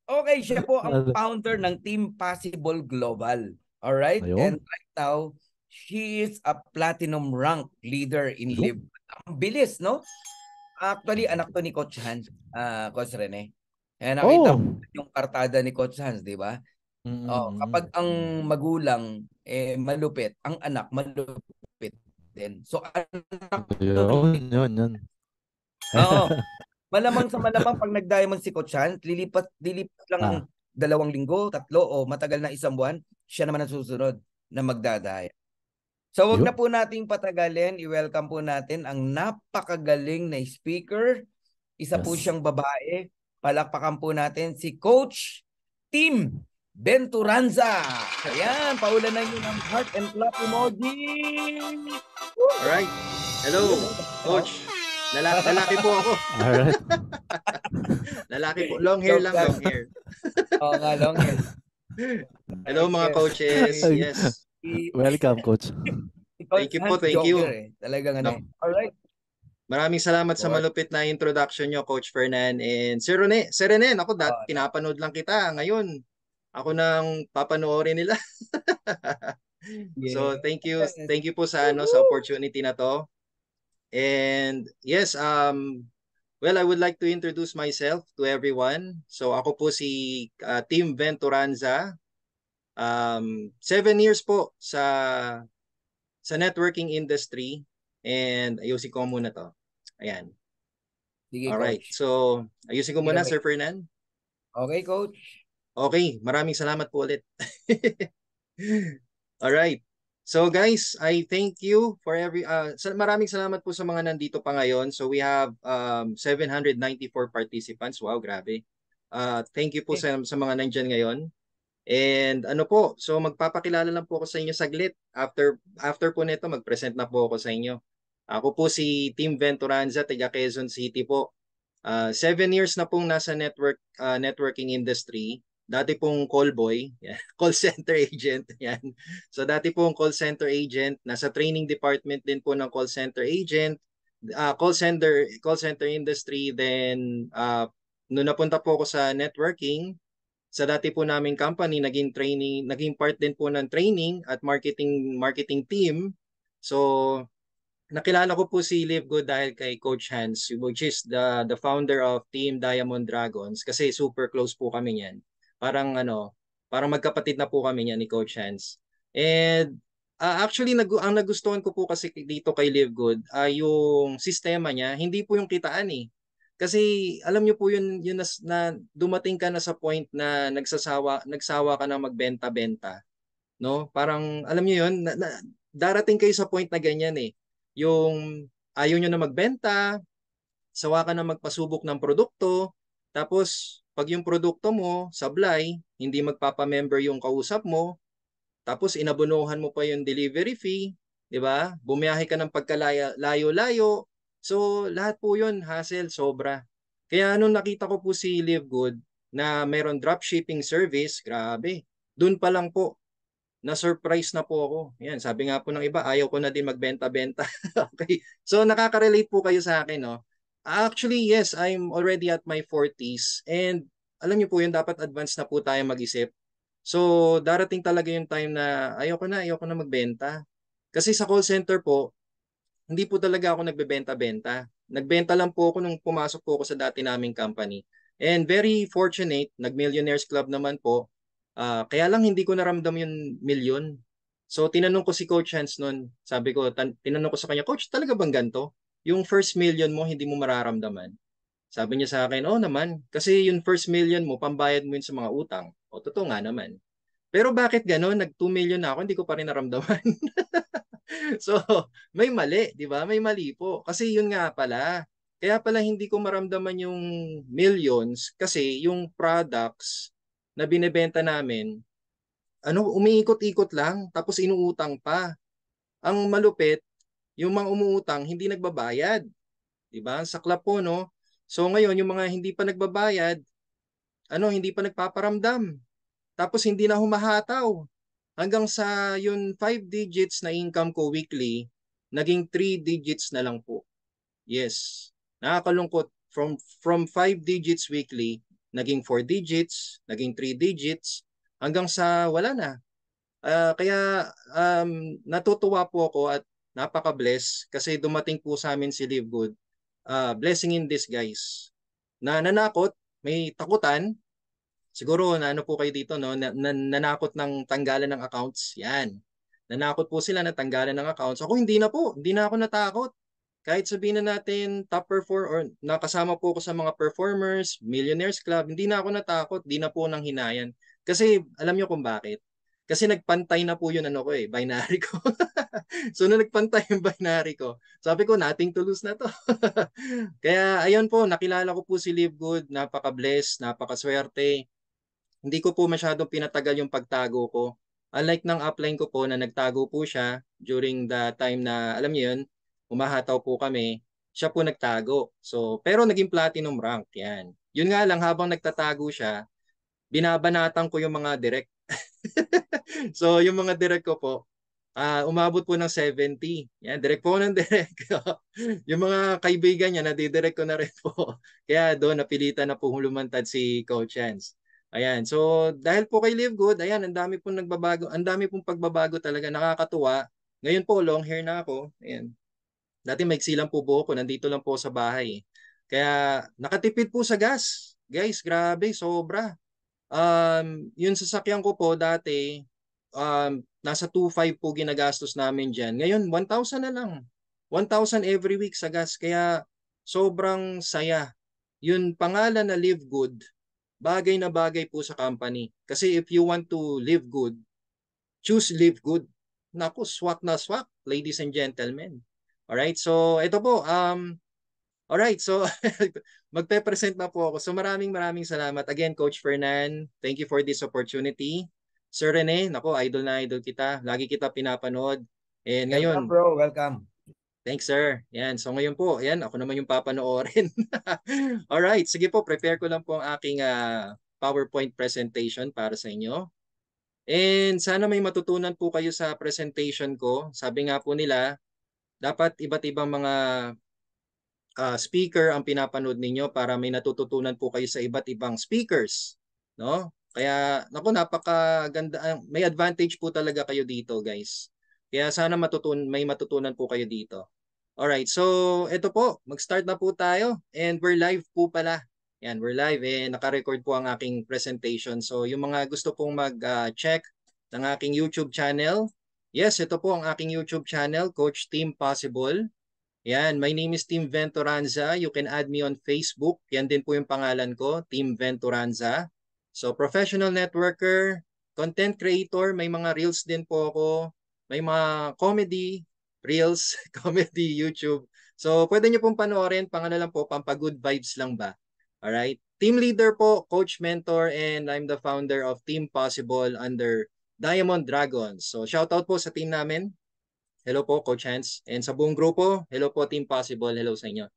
Okay, siya po ang Ano? founder ng Team Possible Global. Alright? And Ayun. right now, she is a platinum rank leader in Ayun. Live. Ang bilis, no? Actually, anak to ni Coach Hans, Coach Rene. Eh, nakita mo Oh. yung kartada ni Coach Hans, di ba? Oh, Mm-mm. kapag ang magulang malupit, ang anak malupit din. So anak to Yun, ni yun, yun. Oo. Malamang sa malamang pag nag-diamond si Coach Hans, lilipat lang ng Ah, 2 linggo, 3 o matagal na 1 buwan, siya naman ang susunod na magdadaya. So wag na yun. po nating patagalin, i-welcome po natin ang napakagaling na speaker. Isa po Yes. siyang babae. Palakpakan po natin si Coach Tim Venturanza. Ayan, paulan na yun ng heart and clap emoji. Alright. Hello, Coach. Lalaki po ako. Alright. Lalaki po. Long hair Joke lang, lang. long hair. Oo nga, long hair. Hello mga coaches. Ay, Yes. welcome, coach. Si Coach Thank you po, Hans, thank joker you. Talagang ano No. eh. Alright. Maraming salamat sa Coach. malupit na introduction nyo, Coach Fernan. And Sir Rene, Sir Rene, ako No. pinapanood lang kita. Ngayon, ako nang papanoorin nila. So, thank you. Yes. Thank you po sa sa opportunity na to. And yes, well, I would like to introduce myself to everyone. So ako po si Tim Venturanza. 7 years po sa networking industry, and ayusin ko muna to. Ayan. Sige, All right. Coach. So, ayusin ko muna, Sige, Sir Fernan. okay, Coach. Okay, maraming salamat po ulit. All right. So guys, I thank you for maraming salamat po sa mga nandito pa ngayon. So we have 794 participants. Wow, grabe. Thank you po sa mga nandyan ngayon. And ano po, so magpapakilala lang po ako sa inyo saglit. After po nito, mag-present na po ako sa inyo. Ako po si Tim Venturanza, taga Quezon City po. 7 years na pong nasa networking industry. Dati pong call boy, yan, call center agent, yan. So dati pong call center agent, nasa training department din po ng call center agent, call center industry, then noon napunta po ako sa networking, sa dati po naming company, naging part din po ng training at marketing team. So nakilala ko po si Live Good dahil kay Coach Hans, which is the founder of Team Diamond Dragons, kasi super close po kami niyan. Parang magkapatid na po kami niyan ni Coach Hans. And actually ang nagustuhan ko po kasi dito kay Live Good ay yung sistema niya, hindi po yung kitaan eh. Kasi alam niyo po yun na dumating ka na sa point na nagsawa ka na magbenta-benta, no? Parang alam niyo yun, darating kayo sa point na ganyan eh. Yung ayaw nyo na magbenta, sawa ka na magpasubok ng produkto, tapos pag yung produkto mo, sablay, hindi magpapamember yung kausap mo, tapos inabunuhan mo pa yung delivery fee, di ba? Bumiyahe ka ng pagkalayo-layo. So, lahat po yun, hassle, sobra. Kaya nung nakita ko po si Live Good na meron dropshipping service, grabe. Doon pa lang po, na-surprise na po ako. Yan, sabi nga po ng iba, ayaw ko na din magbenta-benta. Okay. So nakaka-relate po kayo sa akin, no? Actually, yes, I'm already at my 40s, and alam niyo po yun, dapat advance na po tayo mag-isip. So darating talaga yung time na ayoko na magbenta. Kasi sa call center po, hindi po talaga ako nagbebenta-benta. Nagbenta lang po ako nung pumasok po ako sa dati naming company. And very fortunate, nag-Millionaires Club naman po. Kaya lang hindi ko naramdam yung milyon. So tinanong ko si Coach Hans noon, sabi ko, tinanong ko sa kanya, Coach, talaga bang ganito? Yung first million mo, hindi mo mararamdaman. Sabi niya sa akin, oh naman, kasi yung first million mo, pambayad mo yun sa mga utang. O totoo nga naman. Pero bakit gano'n? Nag 2 million na ako, hindi ko pa rin naramdaman. So, may mali, 'di ba? May mali po. Kasi yun nga pala. Kaya pala hindi ko maramdaman yung millions kasi yung products na binebenta namin, umiikot-ikot lang tapos inuutang pa. Ang malupit, yung mga umuutang hindi nagbabayad, 'di ba? Sa club po, no? So ngayon yung mga hindi pa nagbabayad, hindi pa nagpaparamdam. Tapos hindi na humahataw. Hanggang sa yung 5 digits na income ko weekly, naging 3 digits na lang po. Yes. Nakakalungkot. From 5 digits weekly, naging 4 digits, naging 3 digits, hanggang sa wala na. Kaya natutuwa po ako at napaka-bless kasi dumating po sa amin si Live Good. Blessing in disguise. Na nanakot, may takutan. Siguro na ano po kayo dito, no? Nanakot ng tanggalan ng accounts. Yan. Nanakot po sila na tanggalan ng accounts. Ako hindi na po. Hindi na ako natakot. Kahit sabihin na natin top performer or nakasama po ako sa mga performers, Millionaires Club, hindi na ako natakot. Hindi na po nang hinayan. Kasi alam niyo kung bakit? Kasi nagpantay na po yun ano ko binary ko. So nung nagpantay yung binary ko, sabi ko nothing to lose na to. Kaya ayun po, nakilala ko po si Live Good, napaka-bless, napakaswerte. Hindi ko po masyadong pinatagal yung pagtago ko. Unlike ng upline ko po na nagtago po siya during the time na, alam niyo yun, umahataw po kami, siya po nagtago. So, pero naging platinum rank yan. Yun nga lang, habang nagtatago siya, binabanatan ko yung mga direct. So, yung mga direct ko po, umabot po ng 70. Yan, direct po ng direct. Yung mga kaibigan niya, nadidirect ko na rin po. Kaya doon, napilitan na po lumantad si Coach Chance. Ayan, so dahil po kay Live Good, ayan, ang dami pong nagbabago, ang dami pong pagbabago talaga, nakakatuwa. Ngayon po, long hair na ako. Ayan. Dati maiksi lang po buhok ko, nandito lang po sa bahay. Kaya nakatipid po sa gas. Guys, grabe, sobra. Yung sasakyan ko po dati, nasa 2.5 po ginagastos namin dyan. Ngayon, 1,000 na lang. 1,000 every week sa gas. Kaya sobrang saya. Yun pangalan na Live Good, bagay na bagay po sa company. Kasi if you want to live good, choose Live Good. Naku, swak na swak, ladies and gentlemen. Alright, so ito po, alright, so magpe-present na po ako. So maraming salamat. Again, Coach Fernan, thank you for this opportunity. Sir Rene, nako, idol na idol kita. Lagi kita pinapanood. And Welcome, ngayon, bro. Welcome. thanks, sir. Yan, so ngayon po, yan, ako naman yung papanoorin. Alright, sige po, prepare ko lang po ang aking PowerPoint presentation para sa inyo. And sana may matutunan po kayo sa presentation ko. Sabi nga po nila, dapat iba't ibang mga speaker ang pinapanood ninyo para may natututunan po kayo sa iba't ibang speakers, no? Kaya naku, napakaganda, may advantage po talaga kayo dito, guys. Kaya sana may matutunan po kayo dito. Alright, so ito po, mag-start na po tayo and we're live po pala. Yan, we're live and naka-record po ang aking presentation. So yung mga gusto pong mag-check ng aking YouTube channel, yes, ito po ang aking YouTube channel, Coach Team Possible. Yan, my name is Team Venturanza. You can add me on Facebook. Yan din po yung pangalan ko, Team Venturanza. So, professional networker, content creator, may mga reels din po ako. May mga comedy, reels, comedy, YouTube. So, pwede nyo pong panoorin. Pangalan lang po, pampagood vibes lang ba? Alright? Team leader po, coach mentor, and I'm the founder of Team Possible under Diamond Dragons. So, shoutout po sa team namin. Hello po, Coach Hans. And sa buong grupo, hello po, Team Possible. Hello sa inyo.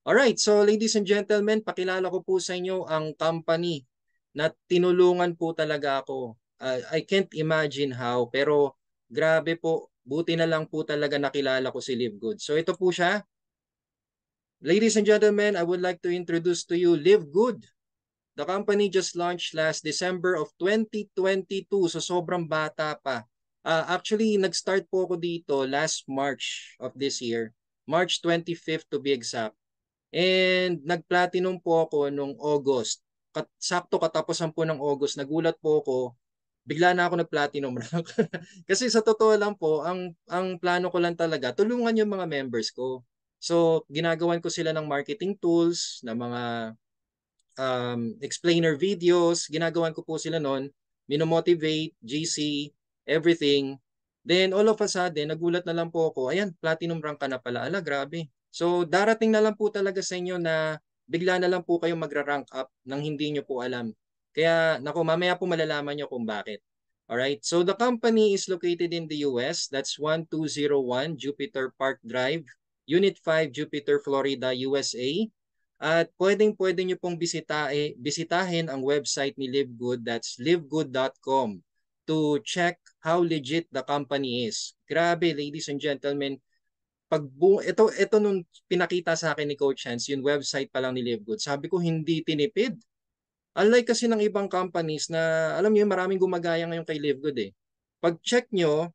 Alright, so ladies and gentlemen, pakilala ko po sa inyo ang company na tinulungan po talaga ako. I can't imagine how, pero grabe po, buti na lang po talaga nakilala ko si Live Good. So ito po siya. Ladies and gentlemen, I would like to introduce to you Live Good. The company just launched last December of 2022, so sobrang bata pa. Actually, nag-start po ako dito last March of this year. March 25th to be exact. And nag-platinum po ako nung August. Sakto katapusan po ng August, nagulat po ako, bigla na ako nag-platinum rank. Kasi sa totoo lang po, ang plano ko lang talaga, tulungan yung mga members ko. So, ginagawan ko sila ng marketing tools, ng mga explainer videos, ginagawan ko po sila noon, minomotivate, GC, everything. Then all of a sudden, nagulat na lang po ako, ayan, platinum rank ka na pala. Ala, grabe. So darating na lang po talaga sa inyo na bigla na lang po kayo magra-rank up nang hindi nyo po alam. Kaya, naku, mamaya po malalaman nyo kung bakit. Alright, so the company is located in the US. That's 1201 Jupiter Park Drive, Unit 5, Jupiter, Florida, USA. At pwedeng-pwede nyo pong bisitahin ang website ni Live Good, that's livegood.com, to check how legit the company is. Grabe, ladies and gentlemen, ito nung pinakita sa akin ni Coach Hans, yung website pa lang ni Live Good, sabi ko hindi tinipid. Unlike kasi ng ibang companies na, alam niyo, maraming gumagaya ngayon kay Live Good eh. Pag check nyo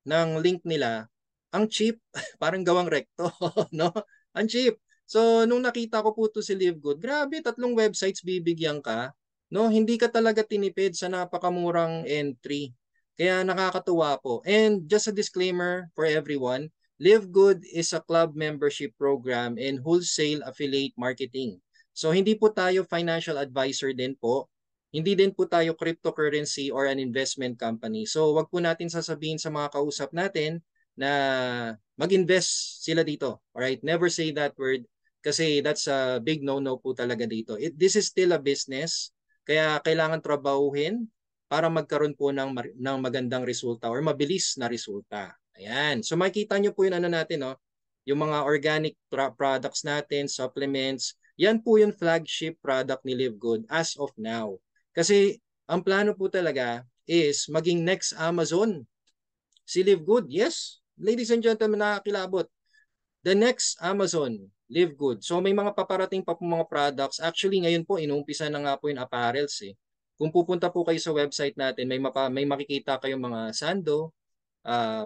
ng link nila, ang cheap, parang gawang rekto, no? Ang cheap. So, nung nakita ko po to si Live Good, grabe, 3 websites bibigyan ka, no? Hindi ka talaga tinipid sa napakamurang entry. Kaya nakakatuwa po. And just a disclaimer for everyone, Live Good is a club membership program and wholesale affiliate marketing. So, hindi po tayo financial advisor din po. Hindi din po tayo cryptocurrency or an investment company. So wag po natin sasabihin sa mga kausap natin na mag-invest sila dito. Alright? Never say that word kasi that's a big no-no po talaga dito. This is still a business kaya kailangan trabahuhin para magkaroon po ng magandang resulta or mabilis na resulta. Ayan. So makikita nyo po yung ano natin, no? Yung mga organic products natin, supplements, yan po yung flagship product ni Live Good as of now. Kasi ang plano po talaga is maging next Amazon si Live Good. Yes, ladies and gentlemen, nakakilabot. The next Amazon, Live Good. So may mga paparating pa po mga products. Actually ngayon po, inuumpisa na nga po yung apparels eh. Kung pupunta po kayo sa website natin, may makikita kayong mga sando,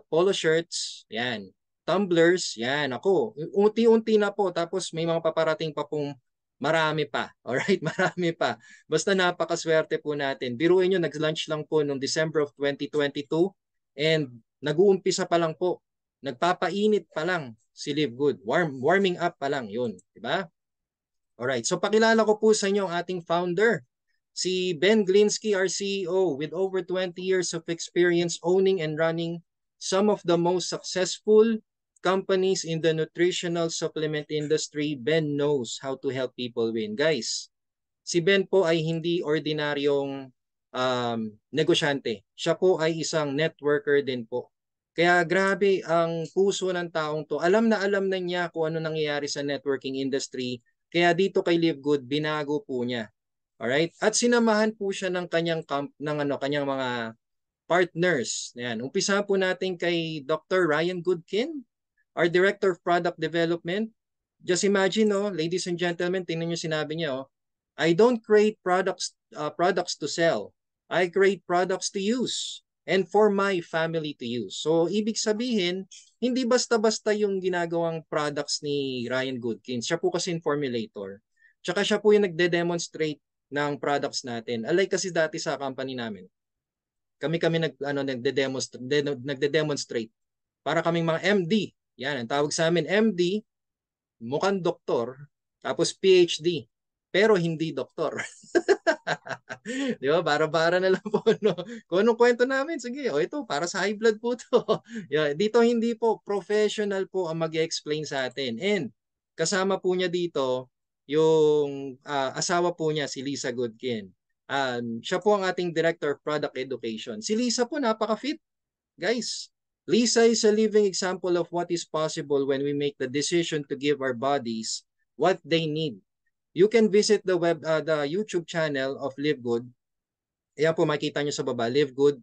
polo shirts, yan. Tumblers, yan. Ako, unti-unti na po. Tapos may mga paparating pa pong marami pa. Alright, marami pa. Basta napakaswerte po natin. Biruin nyo, nag-launch lang po noong December of 2022 and nag-uumpisa pa lang po. Nagpapainit pa lang si Live Good. Warming up pa lang yun. Diba? Alright, so pakilala ko po sa inyo ang ating founder. Si Ben Glinsky, our CEO, with over 20 years of experience owning and running some of the most successful companies in the nutritional supplement industry, Ben knows how to help people win. Guys, si Ben po ay hindi ordinaryong negosyante. Siya po ay isang networker din po. Kaya grabe ang puso ng taong to. Alam na niya kung ano nangyayari sa networking industry. Kaya dito kay Live Good, binago po niya. Alright? At sinamahan po siya ng kanyang mga partners. Ayan. Umpisa po natin kay Dr. Ryan Goodkin, our Director of Product Development. Just imagine, no, ladies and gentlemen, tingnan niyo sinabi niya, I don't create products to sell. I create products to use and for my family to use. So, ibig sabihin, hindi basta-basta yung ginagawang products ni Ryan Goodkin. Siya po kasi yung formulator. Tsaka siya po yung nagde-demonstrate ng products natin. Alay kasi dati sa company namin, kami nagde-demonstrate. Para kaming mga MD. Yan, ang tawag sa amin MD, mukhang doktor, tapos PhD, pero hindi doktor. Di ba? Bara-bara na lang po. No? Kung anong kwento namin, sige, ito, para sa high blood po to. Yeah, dito hindi po, professional po ang mag-explain sa atin. And kasama po niya dito, yung asawa po niya, si Lisa Goodkin. Siya po ang ating Director of Product Education. Si Lisa po, napaka-fit. Guys, Lisa is a living example of what is possible when we make the decision to give our bodies what they need. You can visit the YouTube channel of Live Good. Ayan po, makikita nyo sa baba, Live Good.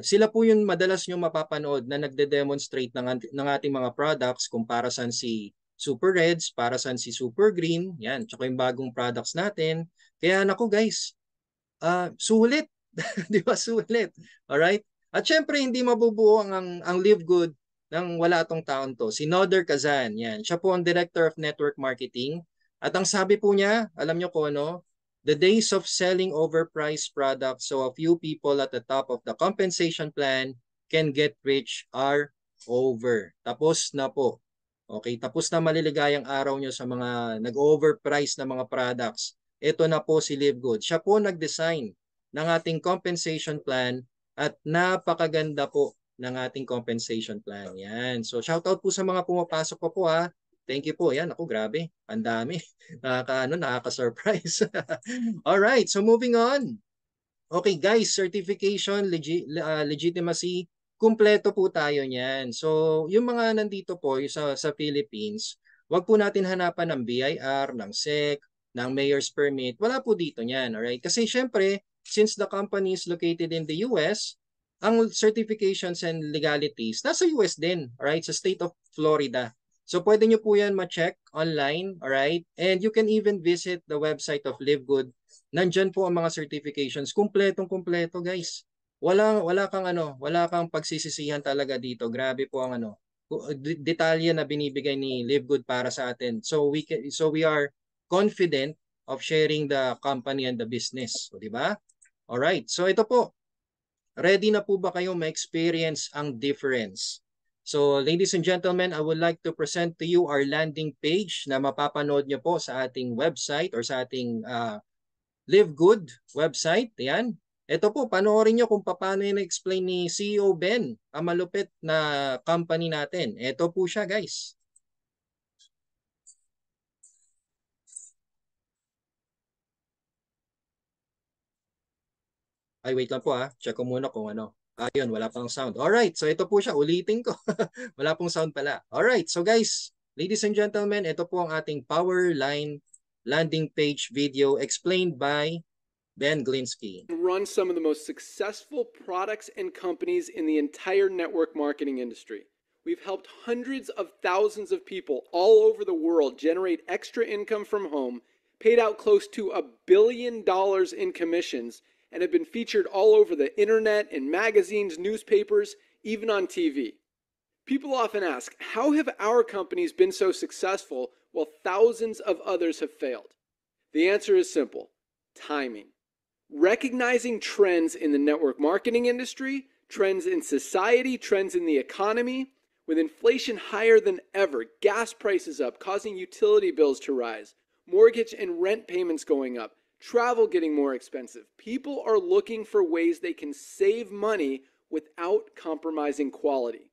Sila po yung madalas nyo mapapanood na nagde-demonstrate ng ating mga products kung para saan si Super Reds, para saan si Super Green, yan, tsaka yung bagong products natin. Kaya naku guys, sulit. Di ba, sulit? Alright? At syempre, hindi mabubuo ang Live Good nang wala tong taon to. Si Noder Kazan, yan. Siya po ang Director of Network Marketing. At ang sabi po niya, alam nyo ko ano, the days of selling overpriced products so a few people at the top of the compensation plan can get rich are over. Tapos na po. Okay, tapos na maliligayang araw nyo sa mga nag-overprice na mga products. Ito na po si Live Good. Siya po nag-design ng ating compensation plan at napakaganda po ng ating compensation plan. Yan. So shoutout po sa mga pumapasok po ha. Thank you po. Yan, ako grabe. Ang dami. Nakaka-surprise. All right, so moving on. Okay guys, certification, legitimacy, kumpleto po tayo niyan. So yung mga nandito po yung sa Philippines, wag po natin hanapan ng BIR, ng SEC, ng Mayor's Permit. Wala po dito niyan. Alright? Kasi syempre, since the company is located in the US, ang certifications and legalities nasa US din, alright? Sa state of Florida. So pwede nyo po yan ma-check online, alright? And you can even visit the website of Live Good Nandyan po ang mga certifications. Kumpletong-kumpleto, guys. Wala kang pagsisisihan talaga dito. Grabe po ang detalye na binibigay ni Live Good para sa atin. So we are confident of sharing the company and the business. So, di ba? All right. So ito po. Ready na po ba kayo ma-experience ang difference? So ladies and gentlemen, I would like to present to you our landing page na mapapanood nyo po sa ating website or sa ating Live Good website. Yan. Ito po, panoorin nyo kung paano yung explain ni CEO Ben, ang malupit na company natin. Ito po siya, guys. Ay, wait lang po ha. Check ko muna kung ano. Ayun, wala pang sound. Alright, so ito po siya. Ulitin ko. Wala pong sound pala. Alright, so guys, ladies and gentlemen, ito po ang ating power line landing page video explained by Ben Glinsky. Run some of the most successful products and companies in the entire network marketing industry. We've helped hundreds of thousands of people all over the world generate extra income from home, paid out close to $1 billion in commissions, and have been featured all over the internet, in magazines, newspapers, even on TV. People often ask, how have our companies been so successful while thousands of others have failed? The answer is simple: timing. Recognizing trends in the network marketing industry, trends in society, trends in the economy. With inflation higher than ever, gas prices up, causing utility bills to rise, mortgage and rent payments going up, travel getting more expensive, people are looking for ways they can save money without compromising quality.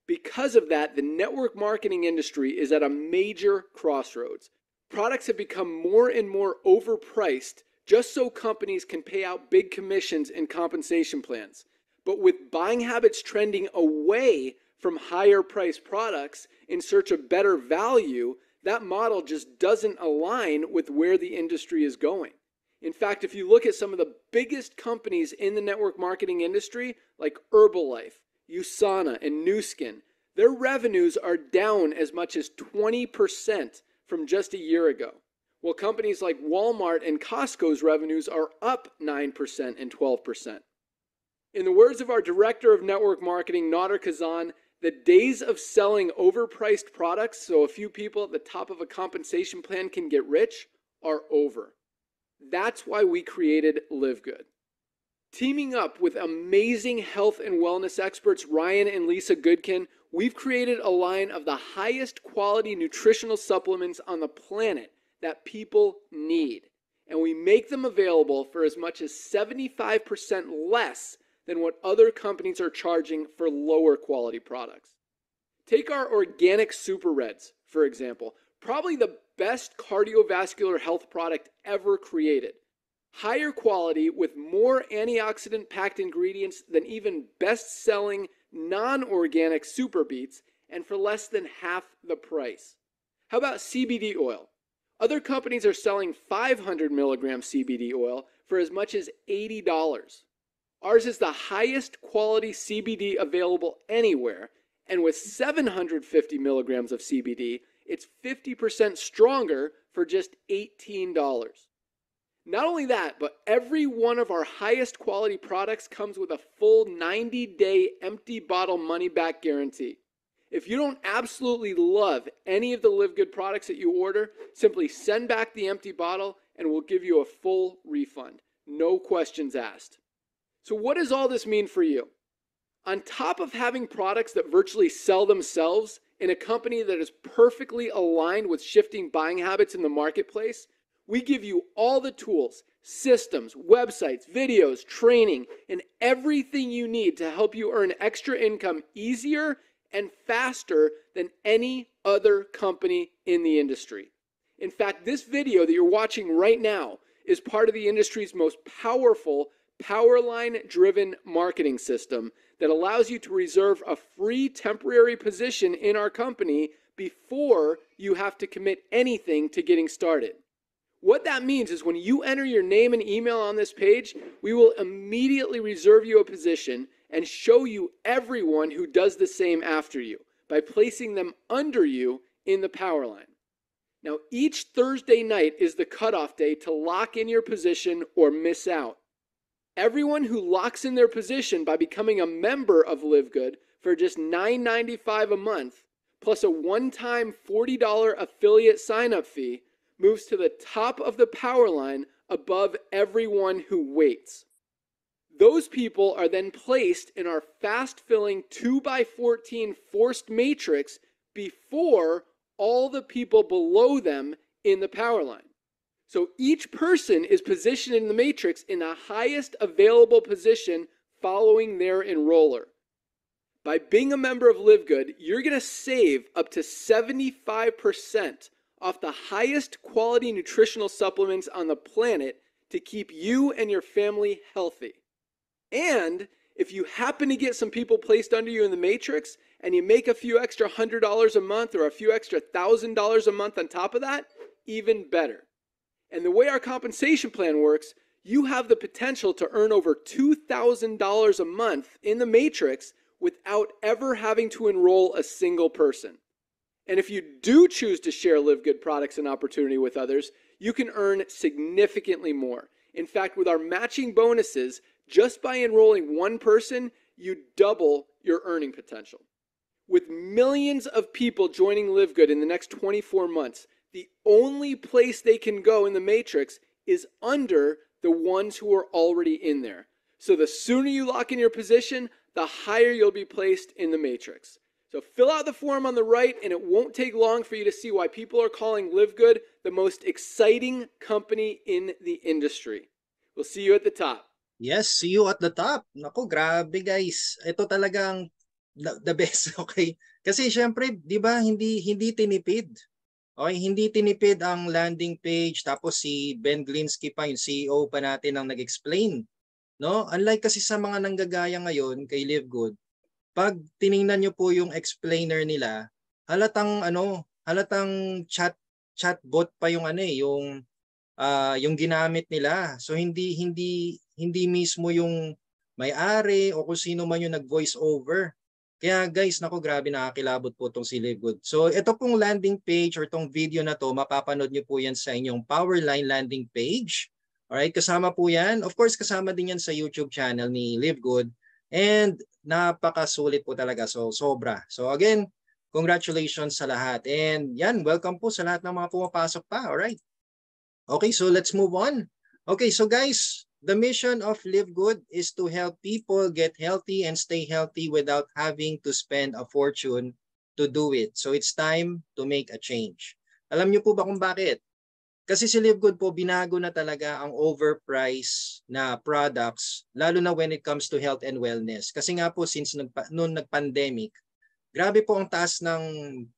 Because of that, the network marketing industry is at a major crossroads. Products have become more and more overpriced just so companies can pay out big commissions and compensation plans. But with buying habits trending away from higher priced products in search of better value, that model just doesn't align with where the industry is going. In fact, if you look at some of the biggest companies in the network marketing industry, like Herbalife, USANA, and Nu Skin, their revenues are down as much as 20% from just a year ago. While companies like Walmart and Costco's revenues are up 9% and 12%. In the words of our Director of Network Marketing, Nader Kazan, the days of selling overpriced products so a few people at the top of a compensation plan can get rich are over. That's why we created Live Good. Teaming up with amazing health and wellness experts Ryan and Lisa Goodkin, we've created a line of the highest quality nutritional supplements on the planet that people need. And we make them available for as much as 75% less than what other companies are charging for lower quality products. Take our organic Super Reds, for example, probably the best cardiovascular health product ever created. Higher quality with more antioxidant-packed ingredients than even best-selling non-organic Super Beets, and for less than half the price. How about CBD oil? Other companies are selling 500 milligram CBD oil for as much as $80. Ours is the highest quality CBD available anywhere, and with 750 milligrams of CBD, it's 50% stronger for just $18. Not only that, but every one of our highest quality products comes with a full 90-day empty bottle money-back guarantee. If you don't absolutely love any of the Live Good products that you order, simply send back the empty bottle and we'll give you a full refund. No questions asked. So what does all this mean for you? On top of having products that virtually sell themselves in a company that is perfectly aligned with shifting buying habits in the marketplace, we give you all the tools, systems, websites, videos, training, and everything you need to help you earn extra income easier and faster than any other company in the industry. In fact, this video that you're watching right now is part of the industry's most powerful Powerline-driven marketing system that allows you to reserve a free temporary position in our company before you have to commit anything to getting started. What that means is when you enter your name and email on this page, we will immediately reserve you a position and show you everyone who does the same after you by placing them under you in the power line. Now, each Thursday night is the cutoff day to lock in your position or miss out. Everyone who locks in their position by becoming a member of Live Good for just $9.95 a month, plus a one-time $40 affiliate sign-up fee, moves to the top of the power line above everyone who waits. Those people are then placed in our fast-filling 2x14 forced matrix before all the people below them in the power line. So each person is positioned in the matrix in the highest available position following their enroller. By being a member of Live Good, you're going to save up to 75% off the highest quality nutritional supplements on the planet to keep you and your family healthy. And if you happen to get some people placed under you in the matrix and you make a few extra $100 a month or a few extra $1,000 a month on top of that, even better. And the way our compensation plan works, you have the potential to earn over $2,000 a month in the matrix without ever having to enroll a single person. And if you do choose to share Live Good products and opportunity with others, you can earn significantly more. In fact, with our matching bonuses, just by enrolling one person, you double your earning potential. With millions of people joining Live Good in the next 24 months, the only place they can go in the matrix is under the ones who are already in there. So the sooner you lock in your position, the higher you'll be placed in the matrix. So fill out the form on the right, and it won't take long for you to see why people are calling Live Good the most exciting company in the industry. We'll see you at the top. Yes, see you at the top. Naku, grabe guys. Ito talagang the best, okay? Kasi syempre, 'di ba, hindi tinipid. Okay, hindi tinipid ang landing page, tapos si Ben Glinsky pa, yung CEO pa natin ang nag-explain, no? Unlike kasi sa mga nanggagaya ngayon kay Live Good, pag tiningnan niyo po yung explainer nila, halatang chatbot pa yung yung ginamit nila. So hindi mismo yung may-ari o kung sino man yung nag-voice over. Kaya guys, nako, grabe, nakakilabot po itong si Live Good. So ito pong landing page or itong video na to, mapapanood nyo po yan sa inyong Powerline landing page. Alright, kasama po yan. Of course, kasama din yan sa YouTube channel ni Live Good. And napakasulit po talaga. So sobra. So again, congratulations sa lahat. And yan, welcome po sa lahat ng mga pumapasok pa. Alright. Okay, so let's move on. Okay, so guys, the mission of Live Good is to help people get healthy and stay healthy without having to spend a fortune to do it. So it's time to make a change. Alam niyo po ba kung bakit? Kasi si Live Good po, binago na talaga ang overpriced na products, lalo na when it comes to health and wellness. Kasi nga po, since noong nag-pandemic, grabe po ang taas ng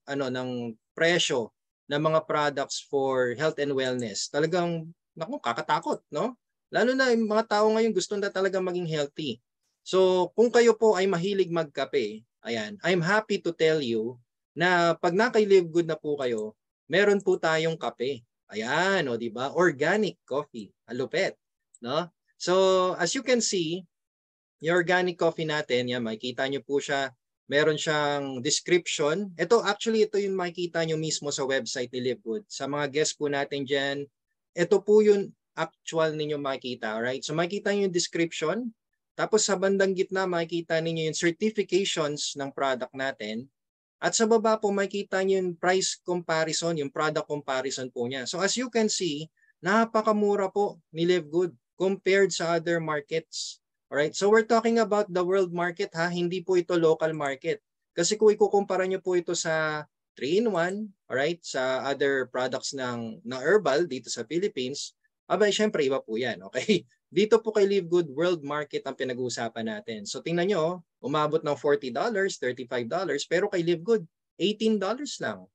presyo ng mga products for health and wellness. Talagang, naku, kakatakot, no? Lalo na yung mga tao ngayon gusto na talaga maging healthy. So kung kayo po ay mahilig magkape, ayan, I'm happy to tell you na pag naka-Live Good na po kayo, meron po tayong kape. Ayan, o di ba? Organic coffee. Alupet, no? So as you can see, yung organic coffee natin, yan, makikita nyo po siya. Meron siyang description. Ito yung makikita nyo mismo sa website ni Live Good. Sa mga guests po natin dyan, ito po yung actual ninyo makikita, alright? So makikita niyo yung description, tapos sa bandang gitna makikita niyo yung certifications ng product natin, at sa baba po makikita niyo yung price comparison, yung product comparison po niya. So as you can see, napakamura po ni Live Good compared sa other markets. Alright? So we're talking about the world market, ha, hindi po ito local market. Kasi kung ikukumpara niyo po ito sa 3-in-1, alright, sa other products ng herbal dito sa Philippines, abay, syempre, iba po yan, okay? Dito po kay Live Good, world market ang pinag-uusapan natin. So, tingnan nyo, umabot ng $40, $35, pero kay Live Good, $18 lang.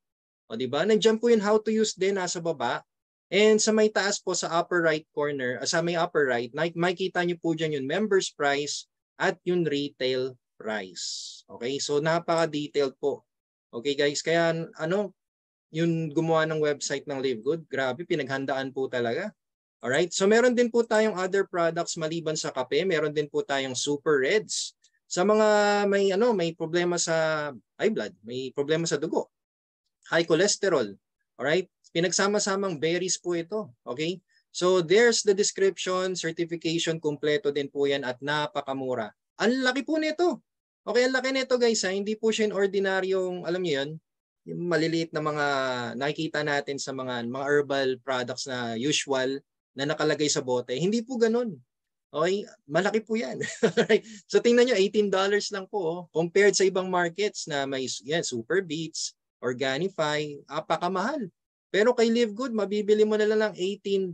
O, diba? Nandiyan po yung how to use din, nasa baba. And sa may taas po, sa upper right corner, sa may upper right, makikita nyo po dyan yung members price at yung retail price. Okay? So, napaka-detailed po. Okay, guys? Kaya, yung gumawa ng website ng Live Good, grabe, pinaghandaan po talaga. Alright, so meron din po tayong other products maliban sa kape, meron din po tayong Super Reds. Sa mga may problema sa high blood, may problema sa dugo, high cholesterol. Alright, Pinagsama-samang berries po ito. Okay? So there's the description, certification, kumpleto din po yan at napakamura. Ang laki po nito. Okay, ang laki nito guys ha. Hindi po siya yung ordinaryong, alam niyo yun, yung maliliit na mga nakikita natin sa mga herbal products na usual na nakalagay sa bote. Hindi po ganun. Okay, malaki po yan. So tingnan nyo, $18 lang po compared sa ibang markets na may yan, Super Beets, Organifi, apakamahal. Pero kay Live Good, mabibili mo na lang ng $18.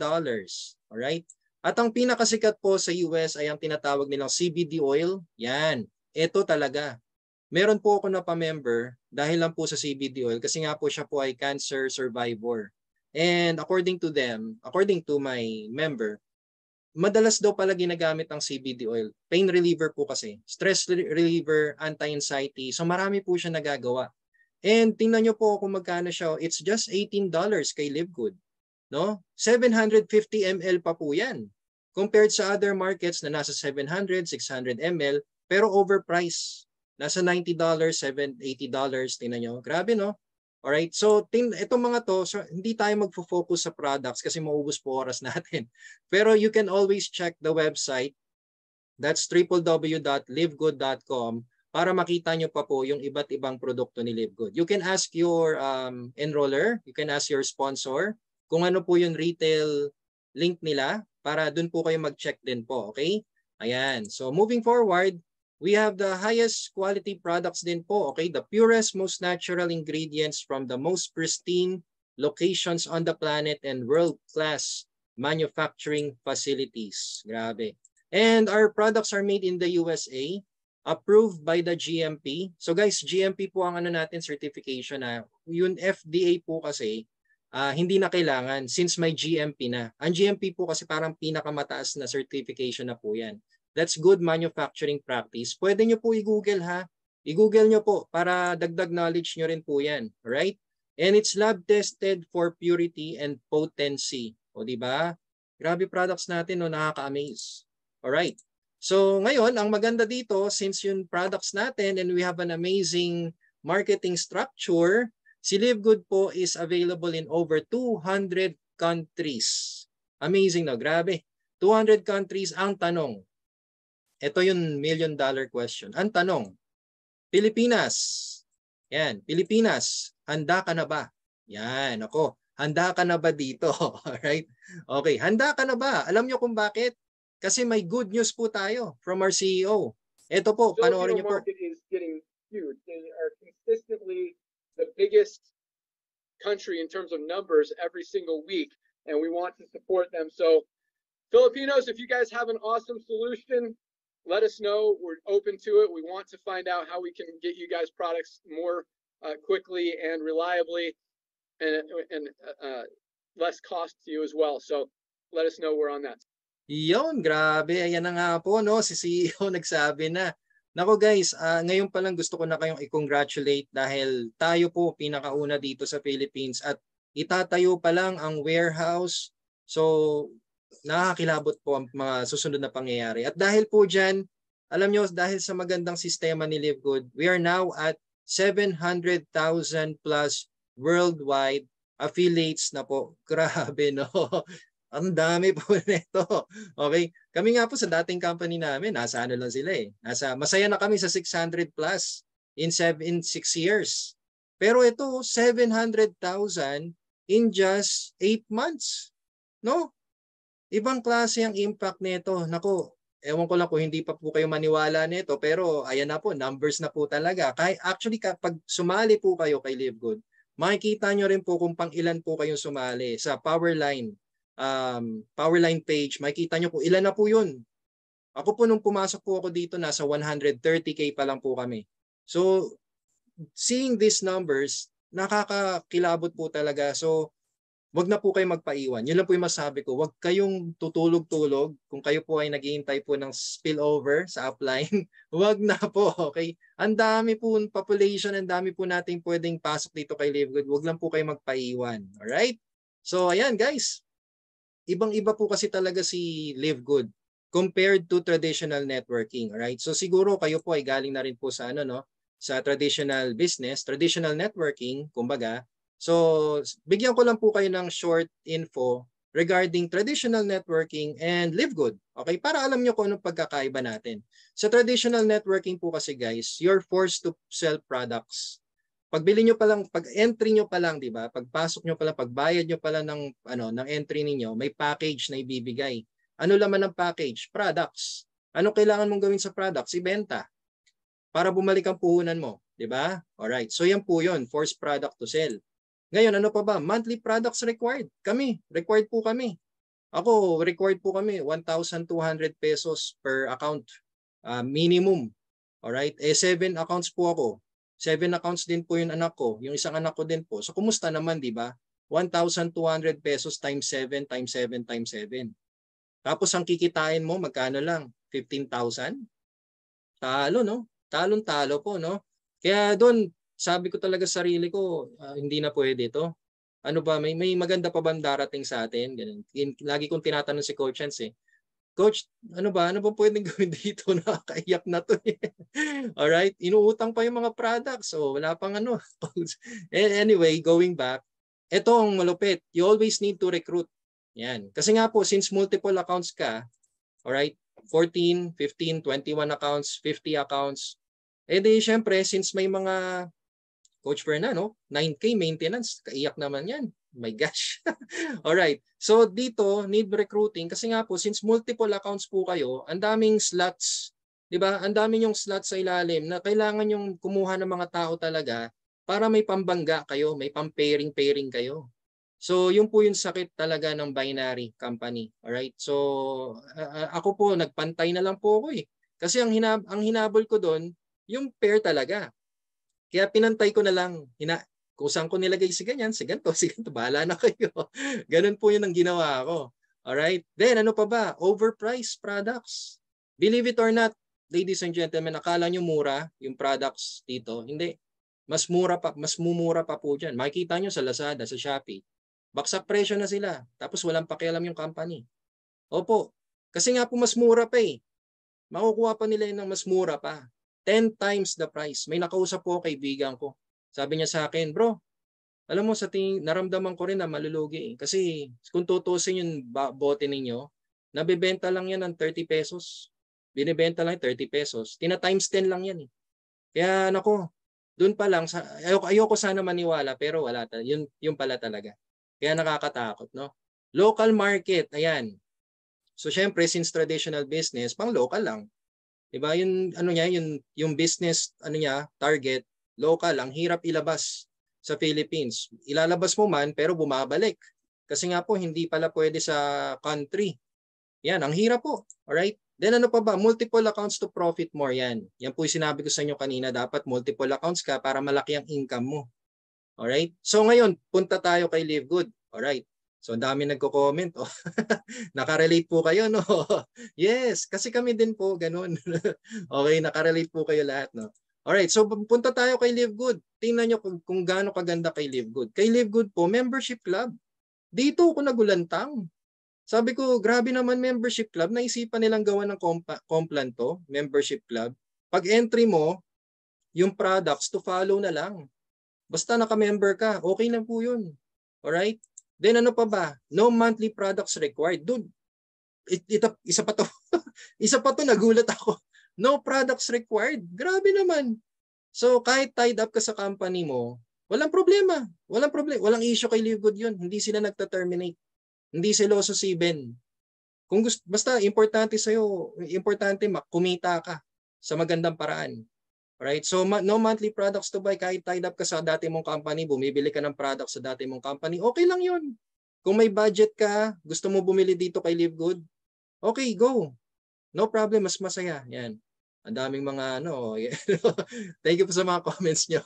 Alright? At ang pinakasikat po sa US ay ang tinatawag nilang CBD oil. Yan. Ito talaga. Meron po ako na pa-member dahil lang po sa CBD oil kasi nga po siya po ay cancer survivor. And according to them, according to my member, madalas daw pala ginagamit ang CBD oil. Pain reliever po kasi. Stress reliever, anti-anxiety. So marami po siya nagagawa. And tingnan nyo po kung magkano siya. It's just $18 kay Live Good. No? 750 ml pa po yan. Compared sa other markets na nasa 700, 600 ml. Pero overpriced. Nasa $90, $80. Tingnan nyo. Grabe no? Alright, so itong mga to, so, hindi tayo magfo-focus sa products kasi maubos po oras natin. Pero you can always check the website. That's www.livegood.com para makita nyo pa po yung iba't ibang produkto ni Live Good. You can ask your enroller, you can ask your sponsor kung ano po yung retail link nila para dun po kayo mag-check din po, okay? Ayan, so moving forward, we have the highest quality products din po, okay? The purest, most natural ingredients from the most pristine locations on the planet and world-class manufacturing facilities. Grabe. And our products are made in the USA, approved by the GMP. So guys, GMP po ang ano natin, certification na. Yung FDA po kasi, hindi na kailangan since may GMP na. Ang GMP po kasi parang pinakamataas na certification na po yan. That's good manufacturing practice. Pwede nyo po i-google ha. I-google nyo po para dagdag knowledge nyo rin po yan. Alright? And it's lab tested for purity and potency. O diba? Grabe products natin, no? Nakaka-amaze. Alright. So ngayon, ang maganda dito, since yung products natin and we have an amazing marketing structure, si Live Good po is available in over 200 countries. Amazing no? Grabe. 200 countries ang tanong. Ito yung $1 million question. Ang tanong, Pilipinas. Yan, Pilipinas, handa ka na ba? Yan, ako. Handa ka na ba dito? Alright? Okay, handa ka na ba? Alam nyo kung bakit? Kasi may good news po tayo from our CEO. Ito po, panoorin nyo po. Market is getting huge. They are consistently the biggest country in terms of numbers every single week, and we want to support them. So, Filipinos, if you guys have an awesome solution, let us know. We're open to it. We want to find out how we can get you guys products more quickly and reliably and less cost to you as well. So let us know we're on that. Yun, grabe. Ayan na nga po, no? Si CEO nagsabi na. Nako guys, ngayon pa lang gusto ko na kayong i-congratulate dahil tayo po pinakauna dito sa Philippines at itatayo pa lang ang warehouse. So, nakakilabot po ang mga susunod na pangyayari. At dahil po dyan, alam nyo, dahil sa magandang sistema ni Live Good, we are now at 700,000 plus worldwide affiliates na po. Grabe, no? Ang dami po nito. Okay? Kami nga po sa dating company namin, nasa ano lang sila eh. Masaya na kami sa 600 plus in 6 years. Pero ito, 700,000 in just 8 months. No? Ibang klase ang impact nito. Nako, ewan ko lang kung hindi pa po kayo maniwala nito, pero ayan na po, numbers na po talaga. Actually, kapag sumali po kayo kay Live Good, makikita nyo rin po kung pang ilan po kayong sumali sa Powerline page. Makikita nyo kung ilan na po yun. Ako po nung pumasok po ako dito, nasa 130K pa lang po kami. So, seeing these numbers, nakakakilabot po talaga. So, wag na po kayo magpaiwan. Yun lang po yung masabi ko. Wag kayong tutulog-tulog. Kung kayo po ay naghihintay po ng spillover sa upline, wag na po, okay? Ang dami po population, ang dami po nating pwedeng pasok dito kay Live Good. Wag lang po kayo magpaiwan. Alright? So, ayan guys. Ibang-iba po kasi talaga si Live Good compared to traditional networking. Alright? So, siguro kayo po ay galing na rin po sa sa traditional business, traditional networking, kumbaga. So, bigyan ko lang po kayo ng short info regarding traditional networking and Live Good. Okay, para alam nyo kung anong pagkakaiba natin. Sa traditional networking po kasi guys, you're forced to sell products. Pagbili nyo pa lang, pag-entry nyo pa lang, di ba? Pagpasok nyo pa lang, pagbayad nyo pa lang ng entry niyo, may package na ibibigay. Ano laman ng package? Products. Ano kailangan mong gawin sa products? Ibenta para bumalik ang puhunan mo, di ba? Alright, so yan po yun, forced product to sell. Ngayon, ano pa ba? Monthly products required. Required po kami. Ako, required po kami 1,200 pesos per account minimum. Alright? 7 accounts po ako. 7 accounts din po yung anak ko. Yung isang anak ko din po. So, kumusta naman, di ba? 1,200 pesos times 7 times 7 times 7. Tapos, ang kikitain mo, magkano lang? 15,000? Talo, no? Talon-talo po, no? Kaya doon, sabi ko talaga sa sarili ko, hindi na pwede ito. Ano ba, may maganda pa bang darating sa atin? Ganun. Lagi kong tinatanong si Coach Chance eh. Coach, ano ba pwedeng gawin dito? Nakakaiyak na to eh. Alright? Inuutang pa yung mga products. So, wala pang ano. Anyway, going back, ito ang malupit. You always need to recruit. Yan. Kasi nga po, since multiple accounts ka, alright, 14, 15, 21 accounts, 50 accounts, di syempre, since may mga Coach Fernando, 9K maintenance, kaiyak naman yan. My gosh. Alright. So dito, need recruiting kasi nga po, since multiple accounts po kayo, ang daming slots, di ba? Ang daming yung slots sa ilalim na kailangan yung kumuha ng mga tao talaga para may pambangga kayo, may pang-pairing kayo. So yun po yung sakit talaga ng binary company. Alright. So ako po, nagpantay na lang po ako eh. Kasi ang hinabol ko doon, yung pair talaga. Kaya pinantay ko na lang, kung saan ko nilagay si ganito, bahala na kayo. Ganun po yun ang ginawa ko. Alright? Then, ano pa ba? Overpriced products. Believe it or not, ladies and gentlemen, akala nyo mura yung products dito. Hindi. Mas mumura pa po dyan. Makikita nyo sa Lazada, sa Shopee. Baksak presyo na sila. Tapos walang pakialam yung company. Opo. Kasi nga po mas mura pa eh. Makukuha pa nila yun ng mas mura pa. 10 times the price. May nakausap po kaibigan ko. Sabi niya sa akin, bro, alam mo sa tingin, naramdaman ko rin na malulugi eh. Kasi kung tutusin yung bote ninyo, nabibenta lang yan ng 30 pesos. Binibenta lang 30 pesos. Tina times 10 lang yan eh. Kaya nako, doon pa lang, ayoko sana maniwala pero wala talaga. Yun pala talaga. Kaya nakakatakot, no? Local market, ayan. So syempre, since traditional business, pang local lang. Diba? Yung business target local, ang hirap ilabas sa Philippines. Ilalabas mo man pero bumabalik. Kasi nga po hindi pala pwede sa country. Yan, ang hirap po. Alright? Then ano pa ba? Multiple accounts to profit more yan. Yan po yung sinabi ko sa inyo kanina, dapat multiple accounts ka para malaki ang income mo. Alright? So ngayon, punta tayo kay Live Good. Alright? So ang dami nagko-comment. Oh. Nakarelate po kayo, no? Yes, kasi kami din po, ganun. Okay, nakarelate po kayo lahat, no? Alright, so punta tayo kay Live Good. Tingnan nyo kung gaano kaganda kay Live Good. Kay Live Good po, membership club. Dito ako nagulantang. Sabi ko, grabe naman membership club. Naisipan nilang gawa ng Complan to, membership club. Pag entry mo, yung products to follow na lang. Basta naka-member ka, okay na po yun. Alright? Then ano pa ba? No monthly products required. Dude, isa pa to. Isa pa to, nagulat ako. No products required. Grabe naman. So kahit tied up ka sa company mo, walang problema. Walang problema. Walang issue kay Live Good yun. Hindi sila nagta-terminate. Hindi seloso si Ben. Kung gusto, basta importante sa'yo, importante kumita ka sa magandang paraan. Alright? So no monthly products to buy. Kahit tied up ka sa dati mong company, bumibili ka ng products sa dati mong company, okay lang yun. Kung may budget ka, gusto mo bumili dito kay Live Good, okay, go. No problem, mas masaya. Yan. Ang daming mga Thank you po sa mga comments nyo.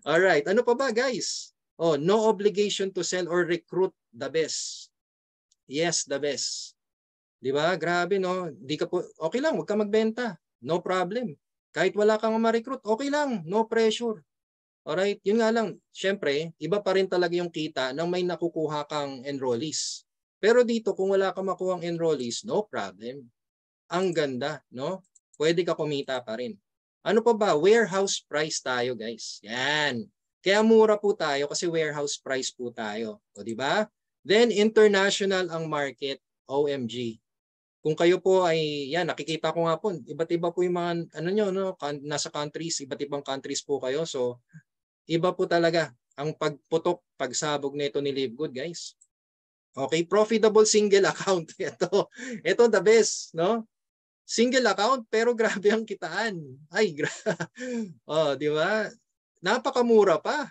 Alright, ano pa ba guys? Oh, no obligation to sell or recruit the best. Yes, the best. Di ba? Grabe, no? Di ka po, okay lang, huwag ka magbenta. No problem. Kahit wala kang ma-recruit, okay lang. No pressure. Alright? Yun nga lang, syempre, iba pa rin talaga yung kita nang may nakukuha kang enrollees. Pero dito, kung wala kang makuhang enrollees, no problem. Ang ganda, no? Pwede ka kumita pa rin. Ano pa ba? Warehouse price tayo, guys. Yan. Kaya mura po tayo kasi warehouse price po tayo. O di ba? Then international ang market, OMG. Kung kayo po ay yan, nakikita ko nga po, iba't iba po yung mga ano nyo, no, nasa countries, iba't ibang countries po kayo. So iba po talaga ang pagputok, pagsabog nito ni Live Good, guys. Okay, profitable single account. Ito the best, no? Single account pero grabe ang kitaan. Ay, oh, di ba? Napakamura pa.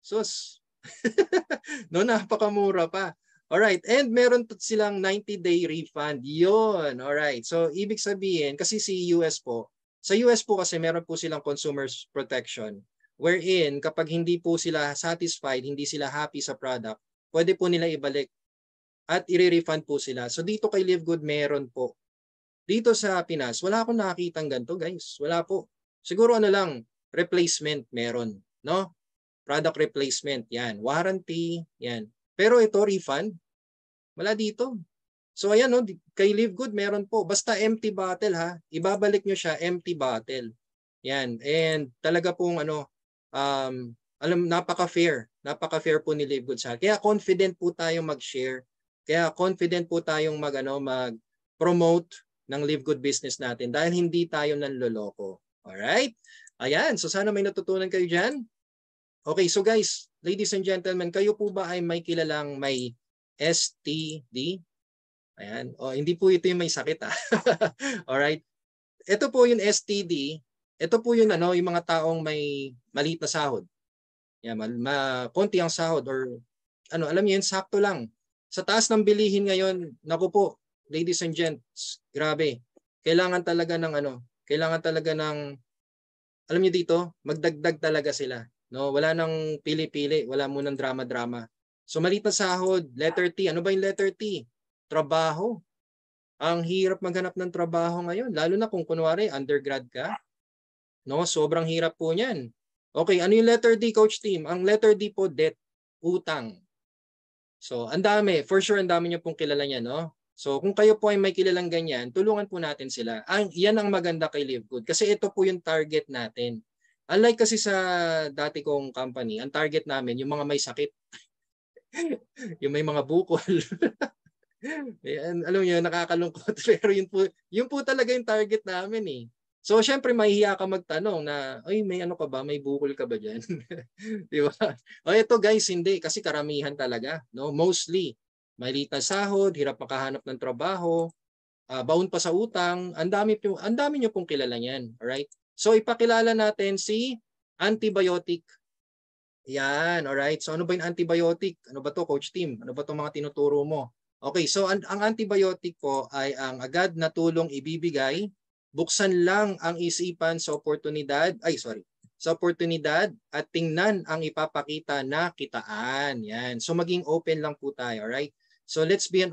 Sus. No, napakamura pa. Alright, and meron silang 90-day refund. Yun, alright. So, ibig sabihin, kasi sa US po kasi meron po silang consumers protection wherein kapag hindi po sila satisfied, hindi sila happy sa product, pwede po nila ibalik at i-refund po sila. So, dito kay Live Good meron po. Dito sa Pinas, wala akong nakakitang ganito, guys. Wala po. Siguro ano lang, replacement meron, no? Product replacement, yan. Warranty, yan. Pero ito, refund, wala dito. So ayan, no, kay Live Good meron po. Basta empty bottle ha, ibabalik nyo siya empty bottle. Yan. And talaga pong napaka-fair. Napaka-fair po ni Live Good sa. Kaya confident po tayong mag-share. Kaya confident po tayong mag-promote ng Live Good business natin dahil hindi tayo nanloloko. Alright? Ayan. So sana may natutunan kayo dyan. Okay, so guys, ladies and gentlemen, kayo po ba ay may kilalang may STD? Ayan. O, hindi po ito yung may sakit ha. Alright. Ito po yung STD. Ito po yung yung mga taong may maliit na sahod. Yan, konti ang sahod or alam niyo yun, sakto lang. Sa taas ng bilihin ngayon, naku po, ladies and gents, grabe. Kailangan talaga ng alam niyo dito, magdagdag talaga sila. No, wala nang pili-pili, wala munang drama-drama. So maliit na sahod, letter T. Ano ba yung letter T? Trabaho. Ang hirap maghanap ng trabaho ngayon, lalo na kung kunwari undergrad ka. No, sobrang hirap po niyan. Okay, ano yung letter D, Coach Team? Ang letter D po, debt, utang. So, ang dami, for sure ang dami niyo pong kilala niya, no? So, kung kayo po ay may kilalang ganyan, tulungan po natin sila. Yan ang maganda kay Live Good kasi ito po yung target natin. Unlike kasi sa dati kong company, ang target namin yung mga may sakit. Yung may mga bukol. Alam niyo, nakakalungkot pero yun po talaga yung target namin eh. So syempre mahihiya ka magtanong na, ay may ano ka ba, may bukol ka ba diyan? Di ba? O ito guys, hindi kasi karamihan talaga, no? Mostly maliit na sahod, hirap makahanap ng trabaho, baon pa sa utang, ang dami niyo pong kilala niyan, alright? So ipakilala natin si antibiotic. Yan, alright. So ano ba yung antibiotic? Ano ba to, Coach Team? Ano ba itong mga tinuturo mo? Okay, so ang antibiotic po ay ang agad na tulong ibibigay. Buksan lang ang isipan sa oportunidad at tingnan ang ipapakita na kitaan. Yan. So maging open lang po tayo, alright? So let's be an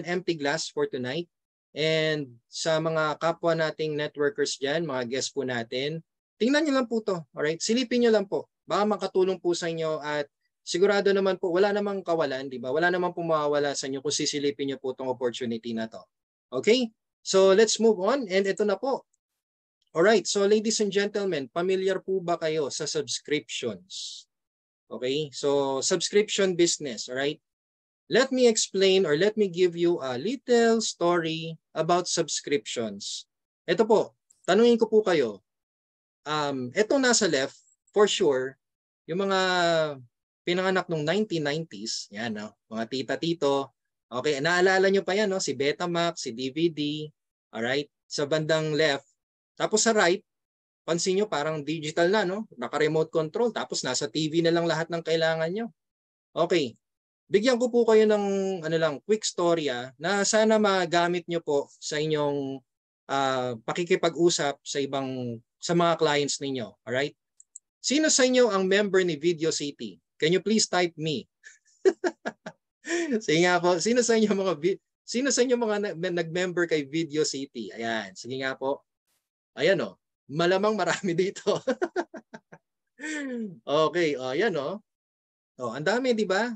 empty glass for tonight. And sa mga kapwa nating networkers dyan, mga guests po natin, tingnan nyo lang po to. Alright? Silipin nyo lang po. Baka makatulong po sa inyo at sigurado naman po, wala namang kawalan, di ba? Wala namang pumawala sa inyo kung sisilipin nyo po itong opportunity na to. Okay? So let's move on. And ito na po. Alright, so ladies and gentlemen, familiar po ba kayo sa subscriptions? Okay, so subscription business, alright? Let me explain or let me give you a little story about subscriptions. Ito po, tanungin ko po kayo. Ito nasa left, for sure, yung mga pinanganak nung 1990s, yan, no? Mga tita-tito. Okay, naalala nyo pa yan, no? Si Betamax, si DVD, alright? Sa bandang left. Tapos sa right, pansin nyo parang digital na, no? Naka-remote control, tapos nasa TV na lang lahat ng kailangan nyo. Okay. Bigyan ko po kayo ng quick story na sana magamit nyo po sa inyong pakikipag-usap sa mga clients ninyo. Alright? Sino sa inyo ang member ni Video City? Can you please type me? Sige nga po, sino sa inyo mga nag-member kay Video City? Ayan, sige nga po. Ayan o, malamang marami dito. Okay, ayan o. Ang dami, di ba?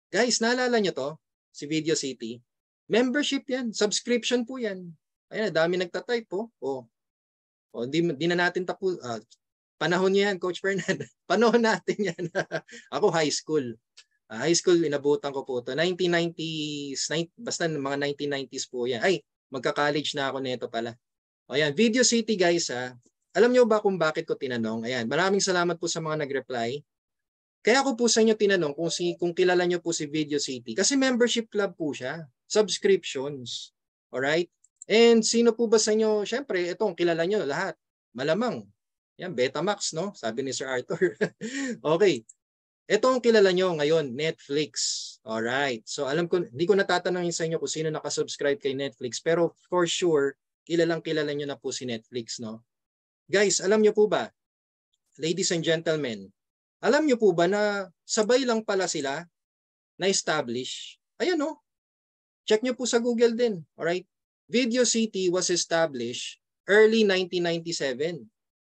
Guys, naalala nyo to? Si Video City? Membership yan. Subscription po yan. Ayan, dami nagtatype po. Di na natin panahon niya yan, Coach Fernand. Panahon natin yan. Ako high school. High school, inabutan ko po ito. 1990s, basta mga 1990s po yan. Ay, magka-college na ako nito pala. O yan, Video City guys ha. Alam nyo ba kung bakit ko tinanong? Ayan, maraming salamat po sa mga nag-reply. Kaya ako po sa inyo tinanong kung kilala nyo po si Video City. Kasi membership club po siya. Subscriptions. Alright? And sino po ba sa inyo? Siyempre, itong kilala nyo lahat. Malamang. Yan, Betamax, no? Sabi ni Sir Arthur. Okay. Ito ang kilala nyo ngayon, Netflix. Alright. So alam ko, hindi ko natatanungin sa inyo kung sino nakasubscribe kay Netflix. Pero for sure, kilalang kilala nyo na po si Netflix, no? Guys, alam nyo po ba, ladies and gentlemen, alam nyo po ba na sabay lang pala sila na-establish? Ayan, no? Check nyo po sa Google din. Alright. Video City was established early 1997.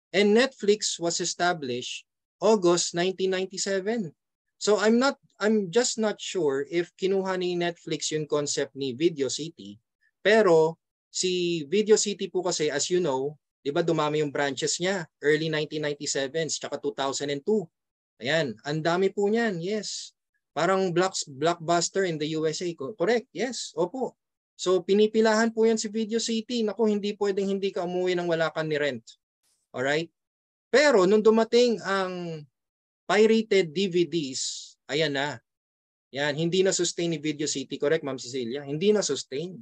And Netflix was established August 1997. So I'm just not sure if kinuha ni Netflix yung concept ni Video City. Pero si Video City po kasi, as you know, 'di ba dumami yung branches niya early 1997 tsaka 2002. Ayan, ang dami po niyan. Yes. Parang blockbuster in the USA. Correct? Yes. Opo. So pinipilahan po yan si Video City. Naku, hindi pwedeng hindi ka umuwi nang wala kang ni rent. Alright? Pero nung dumating ang pirated DVDs, ayan na. Yan, hindi na sustain ni Video City. Correct, Ma'am Cecilia? Hindi na sustain.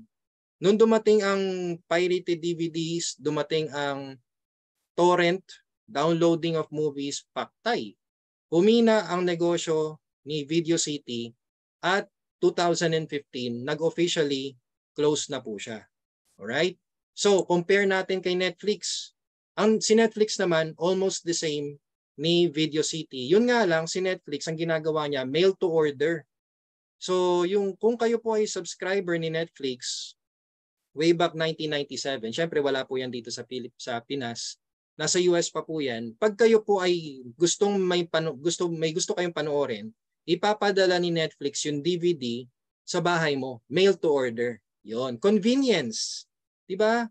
Nung dumating ang pirated DVDs, dumating ang torrent, downloading of movies, paktay. Humina ang negosyo ni Video City at 2015, nag-officially close na po siya. Alright? So, compare natin kay Netflix. Si Netflix naman, almost the same ni Video City. Yun nga lang, si Netflix, ang ginagawa niya, mail to order. So, kung kayo po ay subscriber ni Netflix, way back 1997, syempre wala po yan dito sa Pinas, nasa US pa po yan. Pag kayo po ay gusto kayong panoorin, ipapadala ni Netflix yung DVD sa bahay mo, mail to order. Yon, convenience. 'Di ba?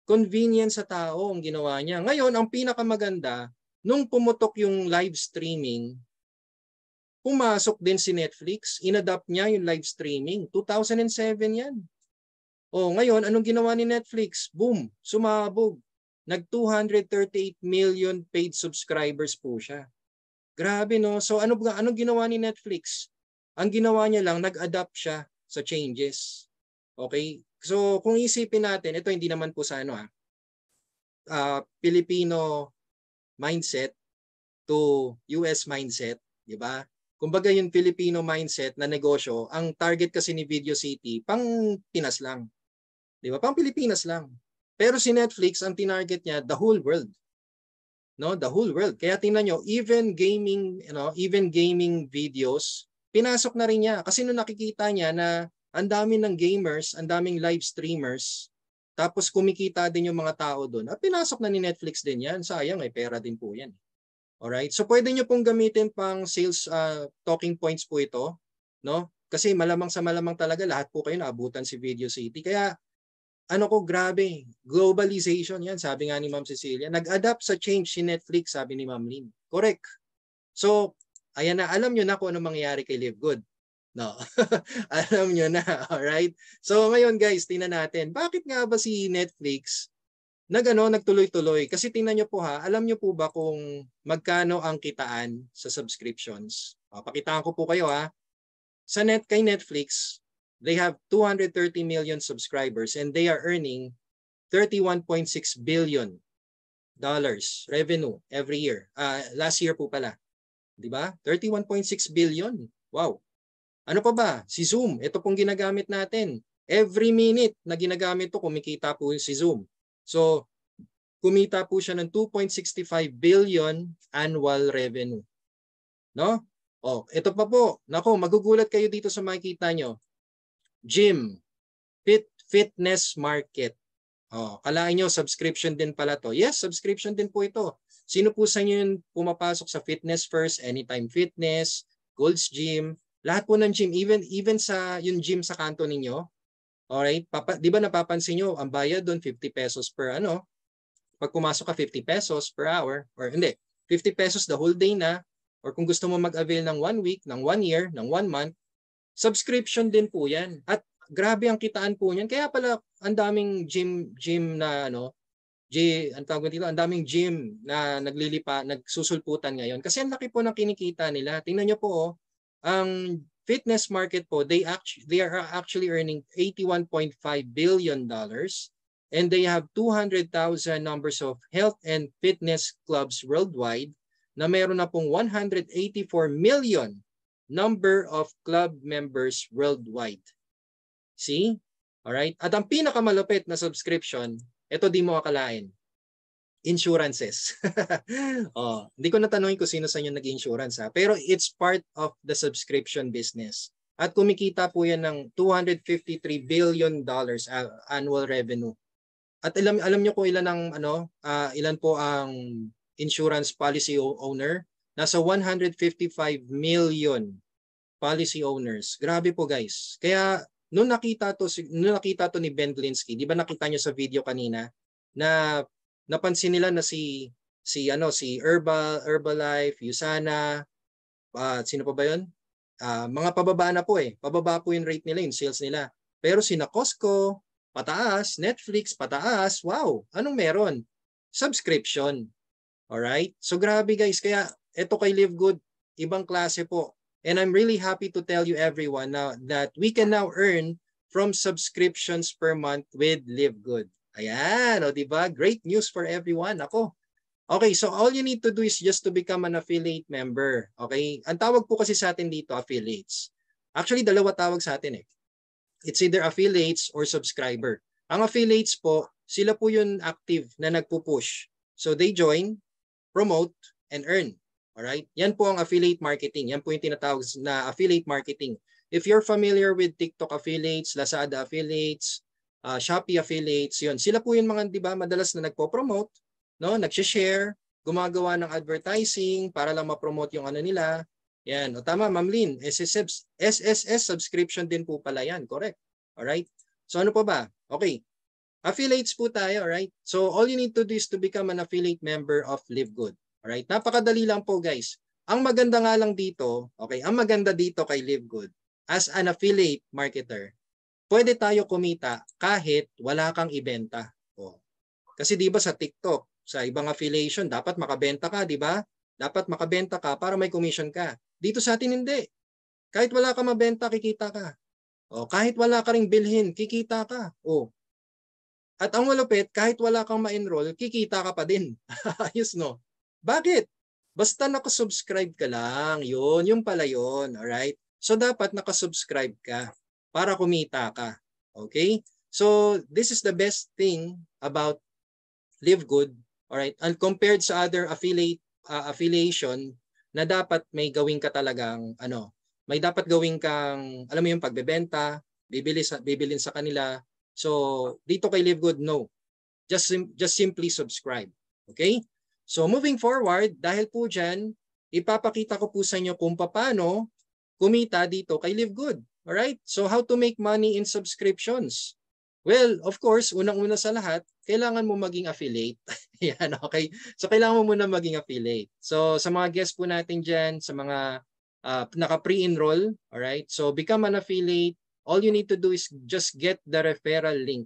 Convenience sa tao ang ginawa niya. Ngayon, ang pinakamaganda, nung pumutok yung live streaming, pumasok din si Netflix, inadapt niya yung live streaming. 2007 yan. O ngayon, anong ginawa ni Netflix? Boom, sumabog. Nag-238 million paid subscribers po siya. Grabe, no? So anong ginawa ni Netflix? Ang ginawa niya lang, nag-adapt siya sa changes. Okay? So kung isipin natin, ito hindi naman po sa Filipino mindset to US mindset, di ba? Kumbaga yung Filipino mindset na negosyo, ang target kasi ni Video City, pang Pinas lang. Di ba? Pang Pilipinas lang. Pero si Netflix, ang tinarget niya, the whole world. No, the whole world. Kaya tingnan nyo, even gaming videos, pinasok na rin niya. Kasi nung nakikita niya na ang dami ng gamers, ang daming live streamers, tapos kumikita din yung mga tao doon. At pinasok na ni Netflix din yan. Sayang, pera din po yan. Alright? So pwede nyo pong gamitin pang sales talking points po ito. No? Kasi malamang sa malamang talaga, lahat po kayo naabutan si Video City. Kaya, grabe. Globalization yan, sabi nga ni Ma'am Cecilia. Nag-adapt sa change si Netflix, sabi ni Ma'am Lynn. Correct. So, ayan na, alam nyo na kung ano mangyayari kay Live Good. No. Alam nyo na, alright? So ngayon guys, tingnan natin. Bakit nga ba si Netflix nagtuloy-tuloy? Kasi tingnan nyo po alam nyo po ba kung magkano ang kitaan sa subscriptions? Pakitaan ko po kayo kay Netflix, they have 230 million subscribers and they are earning $31.6 billion revenue every year. Last year po pala. 'Di ba? 31.6 billion. Wow. Ano pa ba? Si Zoom. Ito pong ginagamit natin. Every minute na ginagamit to, kumikita po si Zoom. So, kumita po siya ng 2.65 billion annual revenue. No? Ito pa po. Nako, magugulat kayo dito sa makikita nyo. Gym. Fitness market. Kalain nyo, subscription din pala to. Yes, subscription din po ito. Sino po sa inyo yung pumapasok sa Fitness First, Anytime Fitness, Gold's Gym, lahat po ng gym, even sa yung gym sa kanto ninyo, alright, di ba napapansin nyo, ang bayad doon 50 pesos per pag pumasok ka 50 pesos per hour, or hindi, 50 pesos the whole day na, or kung gusto mo mag-avail ng 1 week, ng 1 year, ng 1 month, subscription din po yan. At grabe ang kitaan po niyan. Kaya pala ang daming gym na ang tawag dito, ang daming gym na nagsusulputan ngayon. Kasi ang laki po ng kinikita nila. Tingnan niyo po, ang fitness market po, they are actually earning $81.5 billion and they have 200,000 numbers of health and fitness clubs worldwide na meron na pong 184 million number of club members worldwide. See? Alright? At ang pinakamalupit na subscription, ito di mo akalain. Insurances. Hindi ko natanongin kung sino sa inyo nag-insurance ha. Pero it's part of the subscription business. At kumikita po yan ng $253 billion annual revenue. At alam niyo kung ilan po ang insurance policy owner? Nasa 155 million policy owners. Grabe po guys. Kaya nung nakita to ni Ben Glinsky, di ba nakita niyo sa video kanina na napansin nila na si Herbalife, USANA, sino pa ba 'yon? Mga pababa na po Pababa po yung rate nila, yung sales nila. Pero sina Costco, pataas, Netflix, pataas. Wow, anong meron? Subscription. Alright? So grabe guys, kaya eto kay Live Good, ibang klase po. And I'm really happy to tell you everyone now that we can now earn from subscriptions per month with Live Good. Ayan, di ba? Great news for everyone. Okay, so all you need to do is just to become an affiliate member. Okay? Ang tawag po kasi sa atin dito, affiliates. Actually, dalawa tawag sa atin It's either affiliates or subscriber. Ang affiliates po, sila po yung active na nagpo-push. So they join, promote, and earn. Alright? Yan po ang affiliate marketing. Yan po yung tinatawag na affiliate marketing. If you're familiar with TikTok affiliates, Lazada affiliates, Shopee affiliates, yun. Sila po yung mga, di ba, madalas na nagpo-promote, no? Nag-share, gumagawa ng advertising para lang ma-promote yung nila. Yan. O tama, Ma'am Lynn, SSS subscription din po pala yan. Correct. Alright? So ano pa ba? Okay. Affiliates po tayo, alright? So all you need to do is to become an affiliate member of Live Good. Alright? Napakadali lang po, guys. Ang maganda nga lang dito, okay, ang maganda dito kay Live Good, as an affiliate marketer, pwede tayo kumita kahit wala kang ibenta. Kasi di ba sa TikTok, sa ibang affiliation, dapat makabenta ka, di ba? Dapat makabenta ka para may commission ka. Dito sa atin hindi. Kahit wala ka mabenta, kikita ka. Kahit wala ka ring bilhin, kikita ka. At ang malupit, kahit wala kang ma-enroll, kikita ka pa din. Ayos, no? Bakit? Basta nakasubscribe ka lang. Yun pala yun. Alright? So, dapat nakasubscribe ka para kumita ka. Okay? So, this is the best thing about Live Good. Alright? And compared sa other affiliation na dapat may gawin ka talagang, may dapat gawin kang, alam mo yung pagbebenta, bibilin sa kanila. So, dito kay Live Good, no. Just simply subscribe. Okay? So, moving forward, dahil po dyan, ipapakita ko po sa inyo kung paano kumita dito kay Live Good. Alright? So, how to make money in subscriptions? Well, of course, unang-una sa lahat, kailangan mo maging affiliate. Yan, okay? So, kailangan mo muna maging affiliate. So, sa mga guests po natin dyan, sa mga naka-pre-enroll, alright? So, become an affiliate. All you need to do is just get the referral link.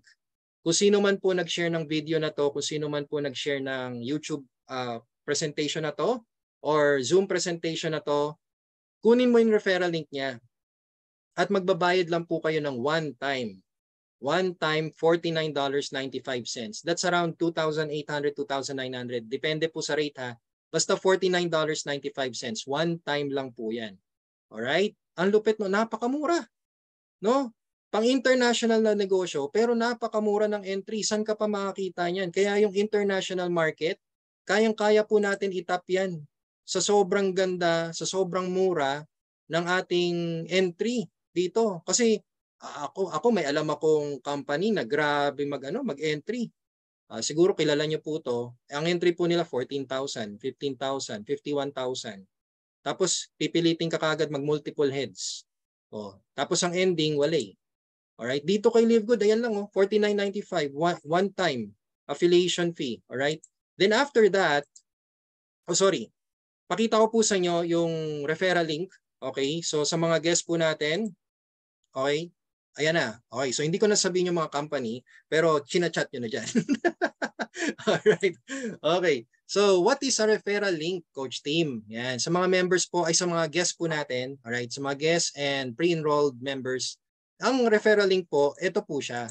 Kung sino man po nag-share ng video na to, kung sino man po nag-share ng YouTube presentation na to, or Zoom presentation na to, kunin mo yung referral link niya. At magbabayad lang po kayo ng one time $49.95. That's around 2,800, 2,900. Depende po sa rate ha. Basta $49.95. One time lang po yan. Alright? Ang lupit no, napakamura. No? Pang international na negosyo, pero napakamura ng entry. Saan ka pa makakita niyan? Kaya yung international market, kayang-kaya po natin itap yan. Sa sobrang ganda, sa sobrang mura ng ating entry dito. Kasi ako may alam akong company na grabe mag-entry. Siguro kilala niyo po to. Ang entry po nila 14,000, 15,000, 51,000. Tapos pipilitin ka kagad mag-multiple heads. Tapos ang ending wala. Alright, dito kay Live Good, ayan lang $49.95 one time affiliation fee, alright? Then after that, Oh, sorry. Pakita ko po sa inyo yung referral link. Okay? So sa mga guests po natin, okay? Ayan na. Okay, so hindi ko na sabihin yung mga company, pero chinachat nyo na dyan. Alright. Okay. So what is a referral link, Coach Team? Yan. Sa mga members po, ay sa mga guests po natin, alright, sa mga guests and pre-enrolled members, ang referral link po, ito po siya.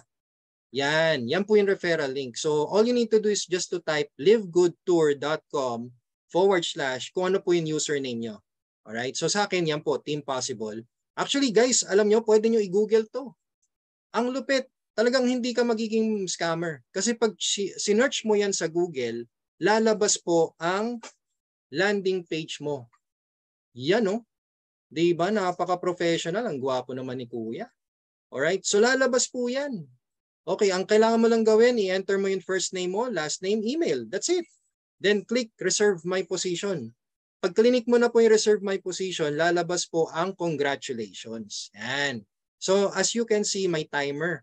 Yan po yung referral link. So all you need to do is just to type livegoodtour.com / kung ano po yung username nyo. Alright, so sa akin yan po, Team Possible. Actually guys, alam nyo, pwede nyo i-google to. Ang lupit, talagang hindi ka magiging scammer. Kasi pag sinearch mo yan sa Google, lalabas po ang landing page mo. Yan o. Diba? Napaka-professional. Ang gwapo naman ni Kuya. Alright, so lalabas po yan. Okay, ang kailangan mo lang gawin, i-enter mo yung first name mo, last name, email. That's it. Then click reserve my position. Pag click mo na po yung reserve my position, lalabas po ang congratulations. Yan. So as you can see, may timer.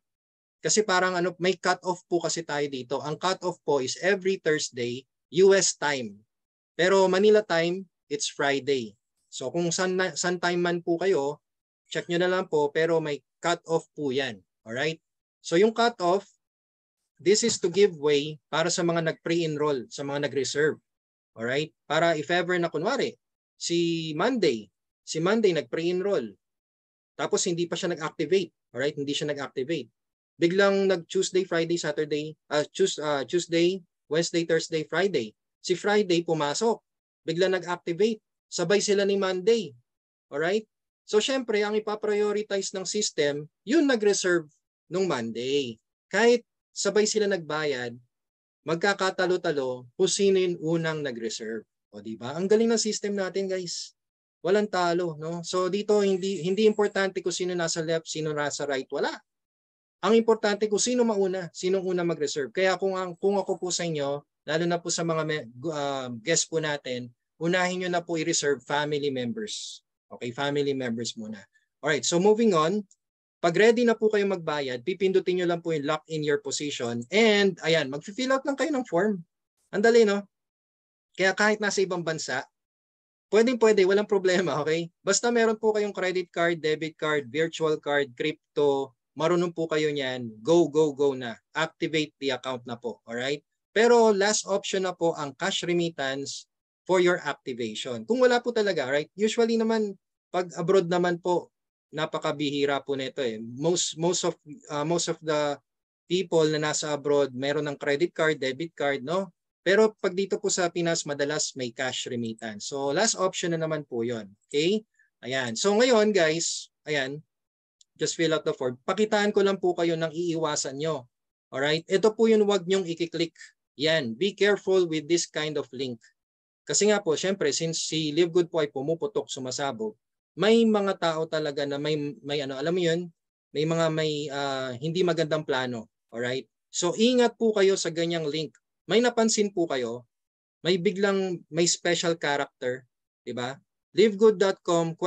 Kasi parang may cut-off po kasi tayo dito. Ang cut-off po is every Thursday, US time. Pero Manila time, it's Friday. So kung san time man po kayo, check nyo na lang po, pero may cut-off po yan. Alright? So yung cut-off, this is to give way para sa mga nag-pre-enroll, sa mga nag-reserve. Alright? Para if ever na kunwari, si Monday nag-pre-enroll. Tapos hindi pa siya nag-activate. Alright? Hindi siya nag-activate. Biglang nag-Tuesday, Friday, Saturday, Tuesday, Wednesday, Thursday, Friday. Si Friday pumasok. Biglang nag-activate. Sabay sila ni Monday. Alright? So syempre, ang ipaprioritize ng system, yung nag-reserve nung Monday. Kahit sabay sila nagbayad, magkakatalo-talo kung sino yung unang nag-reserve. O di ba? Ang galing ng system natin, guys. Walang talo, no? So dito hindi importante kung sino nasa left, sino nasa right, wala. Ang importante kung sino mauna, sinong una mag-reserve. Kaya kung ako po sa inyo, lalo na po sa mga guests po natin, unahin nyo na po i-reserve family members. Okay, family members muna. Alright, so moving on. Pag ready na po kayo magbayad, pipindutin nyo lang po yung lock in your position and ayan, mag-fill out lang kayo ng form. Andali, no? Kaya kahit nasa ibang bansa, pwede, walang problema, okay? Basta meron po kayong credit card, debit card, virtual card, crypto, marunong po kayo niyan, go na. Activate the account na po, alright? Pero last option na po ang cash remittance for your activation. Kung wala po talaga, right? Usually naman, pag abroad naman po, napakabihira po nito eh. Most of the people na nasa abroad, meron ng credit card, debit card, no? Pero pag dito po sa Pinas, madalas may cash remittance. So last option na naman po 'yon. Okay? Ayan. So ngayon, guys, ayan, just fill out the form. Pakitaan ko lang po kayo ng iiwasan nyo. Alright? Ito po yung wag nyong i-click. Yan. Be careful with this kind of link. Kasi nga po, syempre, since si Live Good po ay pumuputok, sumasabog, may mga tao talaga na may alam mo yun, may hindi magandang plano. Alright? So ingat po kayo sa ganyang link. May napansin po kayo, may special character, di ba? livegood.com /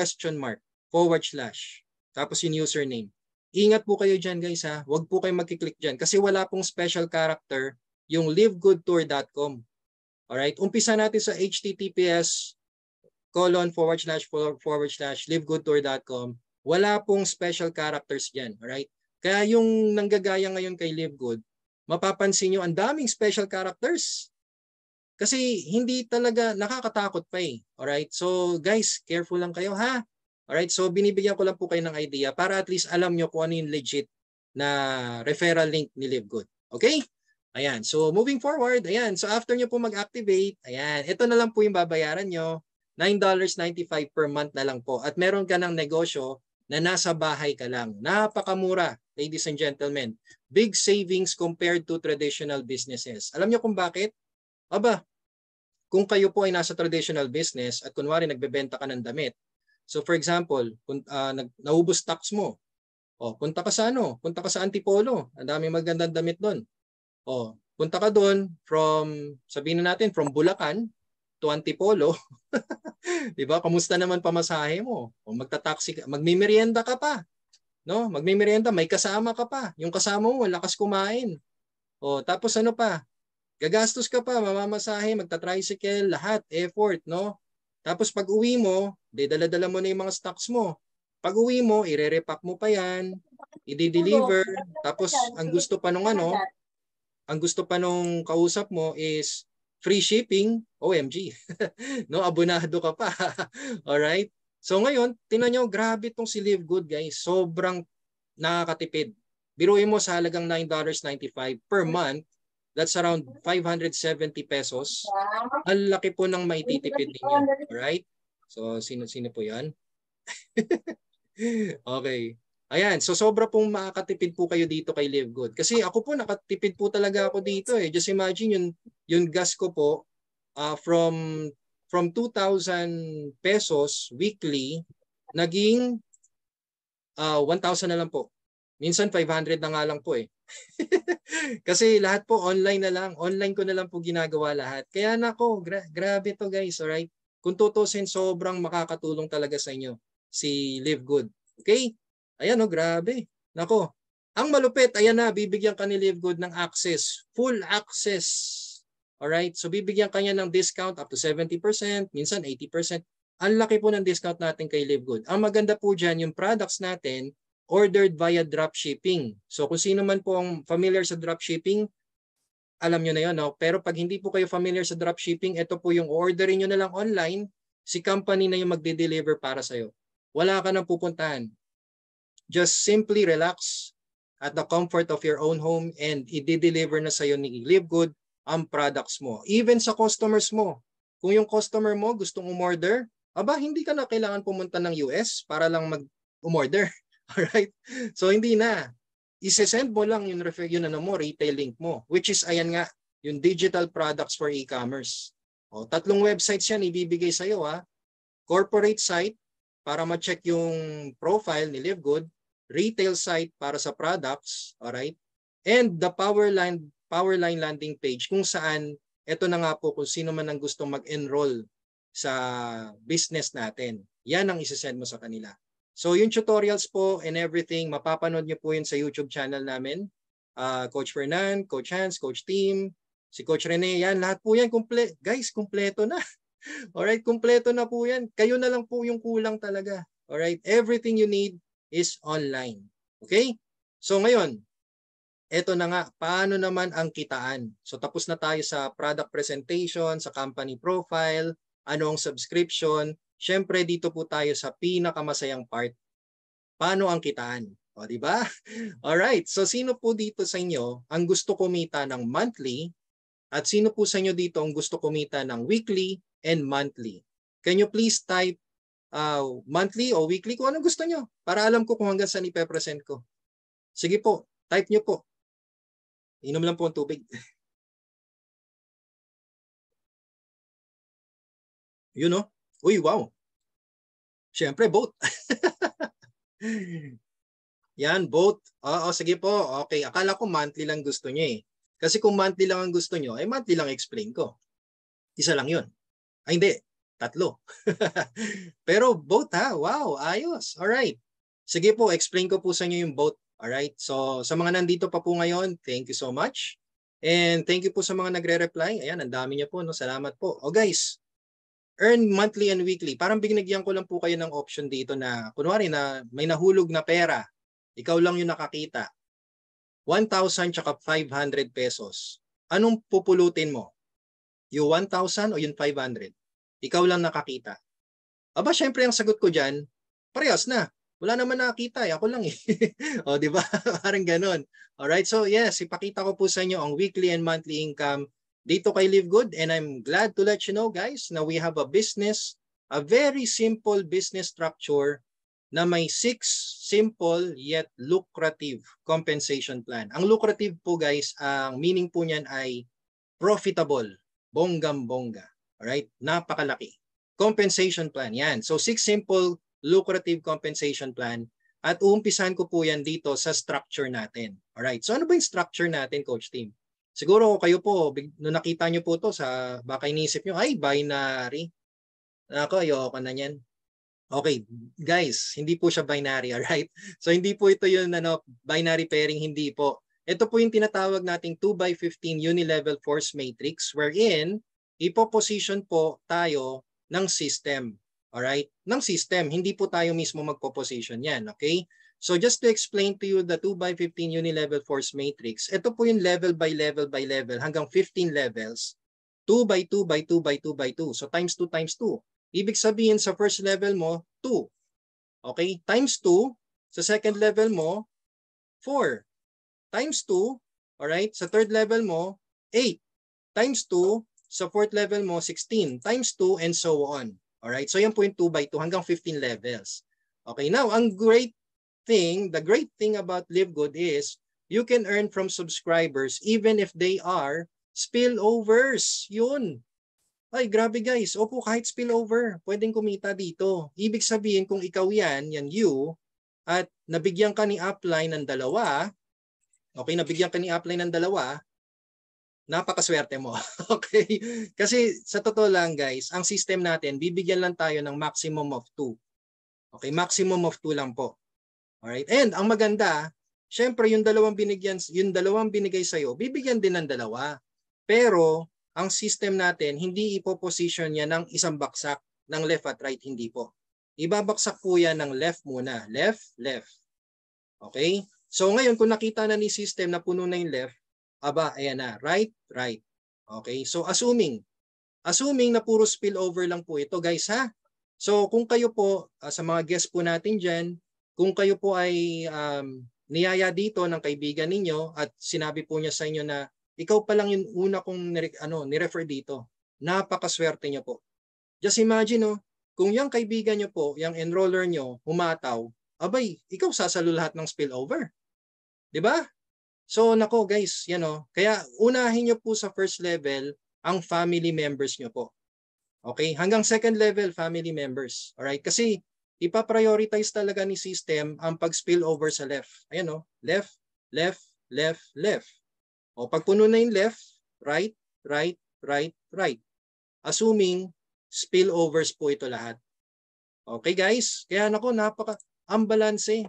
tapos yung username. Ingat po kayo dyan, guys, ha. Huwag po kayo magkiklik dyan kasi wala pong special character yung livegoodtour.com. Alright? Umpisa natin sa https / livegoodtour.com. Wala pong special characters dyan. Alright? Kaya yung nanggagaya ngayon kay Livegood, mapapansin nyo ang daming special characters. Kasi hindi talaga nakakatakot pa eh. Alright? So guys, careful lang kayo ha. Alright? So binibigyan ko lang po kayo ng idea para at least alam nyo kung ano yung legit na referral link ni Livegood. Okay? Ayan. So moving forward, ayan. So after nyo po mag-activate, ayan. Ito na lang po yung babayaran nyo. $9.95 per month na lang po. At meron ka ng negosyo na nasa bahay ka lang. Napakamura, ladies and gentlemen. Big savings compared to traditional businesses. Alam nyo kung bakit? Aba, kung kayo po ay nasa traditional business at kunwari nagbebenta ka ng damit. So for example, kung naubos stocks mo, punta ka sa Antipolo. Ang daming magandang damit doon. Punta ka doon sabihin natin, from Bulacan to Antipolo. 'Di ba? Kamusta naman pamasahe mo? O magta-taxi ka, magmimerienda ka pa. No? Magmimerienda, may kasama ka pa. Yung kasama mo lakas kumain. Tapos ano pa? gagastos ka pa, mamamasahe, magta-tricycle, lahat, effort, no? Tapos pag uwi mo, dala-dala mo na yung mga stocks mo. Pag uwi mo, ire-repack mo pa yan, i-deliver, tapos ang gusto pa nung kausap mo is free shipping, OMG. No, abonado ka pa. All right? So ngayon, tingnan nyo, grabe tong si Live Good, guys. Sobrang nakakatipid. Biruin mo sa halagang $9.95 per month, that's around 570 pesos. Ang laki po ng maititipid ninyo. Alright? So, sino po yan? Okay. Ayan, so sobra pong makakatipid po kayo dito kay Live Good. Kasi ako po, nakatipid po talaga ako dito eh. Just imagine yung gas ko po from 2,000 pesos weekly, naging 1,000 na lang po. Minsan 500 na nga lang po eh. Kasi lahat po online na lang. Online ko na lang po ginagawa lahat. Kaya nako, grabe to guys, alright? Kung tutusin, sobrang makakatulong talaga sa inyo si Live Good. Okay? Ayan oh, grabe. Nako. Ang malupit, ayan na, bibigyan ka ni Live Good ng access. Full access. Alright? So bibigyan ka niya ng discount up to 70%, minsan 80%. Ang laki po ng discount natin kay Live Good. Ang maganda po dyan, yung products natin, ordered via dropshipping. So kung sino man po ang familiar sa dropshipping, alam nyo na yun. No? Pero pag hindi po kayo familiar sa dropshipping, ito po yung orderin nyo na lang online, si company na yung magde-deliver para sa'yo. Wala ka nang pupuntahan. Just simply relax at the comfort of your own home and i-deliver na sa'yo ni Live Good ang products mo. Even sa customers mo. Kung yung customer mo gustong umorder, aba, hindi ka na kailangan pumunta ng US para lang mag-umorder. Alright? So, hindi na. I-send mo lang yung retail link mo. Which is, ayan nga, yung digital products for e-commerce. O, 3 websites yan ibibigay sa'yo ha. Corporate site para ma-check yung profile ni Live Good. Retail site para sa products. Alright? And the Powerline landing page kung saan, ito na nga po kung sino man ang gustong mag-enroll sa business natin. Yan ang isasend mo sa kanila. So yung tutorials po and everything, mapapanood nyo po yun sa YouTube channel namin. Coach Fernan, Coach Hans, Coach Tim, si Coach Rene, yan, lahat po yan. Guys, kumpleto na. Alright, kumpleto na po yan. Kayo na lang po yung kulang talaga. Alright, everything you need is online. Okay? So ngayon, eto na nga, paano naman ang kitaan? So tapos na tayo sa product presentation, sa company profile, ano ang subscription. Siyempre dito po tayo sa pinakamasayang part. Paano ang kitaan? O, di ba? Alright, so sino po dito sa inyo ang gusto kumita ng monthly at sino po sa inyo dito ang gusto kumita ng weekly and monthly? Can you please type monthly o weekly kung anong gusto nyo para alam ko kung hanggang saan ipepresent ko. Sige po, type nyo po. Inom lang po ang tubig. Yun no? Uy, wow. Siyempre, both. Yan, both. Oo, sige po. Okay, akala ko monthly lang gusto nyo eh. Kasi kung monthly lang ang gusto nyo, ay monthly lang explain ko. Isa lang yun. Ay, hindi. 3. Pero both ha. Wow, ayos. Alright. Sige po, explain ko po sa inyo yung both. Alright. So, sa mga nandito pa po ngayon, thank you so much. And thank you po sa mga nagre-reply. Ayan, ang dami niyo po. No? Salamat po. O guys, earn monthly and weekly. Parang binigyan ko lang po kayo ng option dito na, kunwari na may nahulog na pera. Ikaw lang yung nakakita. 1,000 tsaka 500 pesos. Anong pupulutin mo? Yung 1,000 o yung 500? Ikaw lang nakakita. Aba, syempre ang sagot ko dyan, parehas na. Wala naman nakakita eh. Ako lang eh. O, di ba? Parang ganun. Alright, so yes, ipakita ko po sa inyo ang weekly and monthly income dito kay Live Good. And I'm glad to let you know, guys, na we have a business, a very simple business structure na may 6 simple yet lucrative compensation plan. Ang lucrative po, guys, ang meaning po niyan ay profitable. Bonggam-bongga. Alright? Napakalaki. Compensation plan. Yan. So 6 simple lucrative compensation plan at uumpisan ko po yan dito sa structure natin. Alright, so ano ba yung structure natin, Coach Tim? Siguro kayo po, nung nakita nyo po to sa baka inisip nyo, ay binary. Ako, ayoko na yan. Okay, guys, hindi po siya binary, alright? So hindi po ito yung binary pairing, hindi po. ito po yung tinatawag nating 2x15 unilevel force matrix wherein ipoposition po tayo ng system. Alright? Ng system. Hindi po tayo mismo magpo-position yan. Okay? So just to explain to you the 2x15 unilevel force matrix, ito po yung level by level by level hanggang 15 levels. 2 by 2 by 2 by 2 by 2. So times 2 times 2. Ibig sabihin sa first level mo, 2. Okay? Times 2. Sa second level mo, 4. Times 2. Alright? Sa third level mo, 8. Times 2. Sa fourth level mo, 16. Times 2 and so on. Alright? So yan po yung 2 by 2 hanggang 15 levels. Okay? Now, the great thing about Live Good is you can earn from subscribers even if they are spillovers. Yun. Ay, grabe guys. Opo, kahit spillover, pwedeng kumita dito. Ibig sabihin, kung ikaw yan you, at nabigyan ka ni upline ng dalawa, okay, nabigyan ka ni upline ng dalawa, napakaswerte mo. Okay? Kasi sa totoo lang guys, ang system natin, bibigyan lang tayo ng maximum of 2. Okay, maximum of 2 lang po. Alright? And ang maganda, syempre yung dalawang binigay sa'yo, bibigyan din ng dalawa. Pero ang system natin, hindi ipoposition niya ng isang baksak ng left at right, hindi po. Ibabaksak po yan ng left muna. Left, left. Okay? So ngayon, kung nakita na ni system na puno na yung left, aba, ayan na. Right, right. Okay? So assuming na puro spillover lang po ito, guys, ha? So kung kayo po, sa mga guest po natin dyan, kung kayo po ay niyaya dito ng kaibigan ninyo at sinabi po niya sa inyo na ikaw pa lang yung una kong ni-refer dito, napakaswerte niyo po. Just imagine, kung yung kaibigan niyo po, yung enroller niyo, humataw, abay, ikaw sasalo lahat ng spillover. Diba? So nako guys, kaya unahin niyo po sa first level ang family members niyo po. Okay? Hanggang second level, family members. Alright? Kasi ipa-prioritize talaga ni system ang pag-spillover sa left. Ayan left, left, left, left. O pag puno na yung left, right, right, right, right. Assuming spillovers po ito lahat. Okay guys? Kaya ang balanse.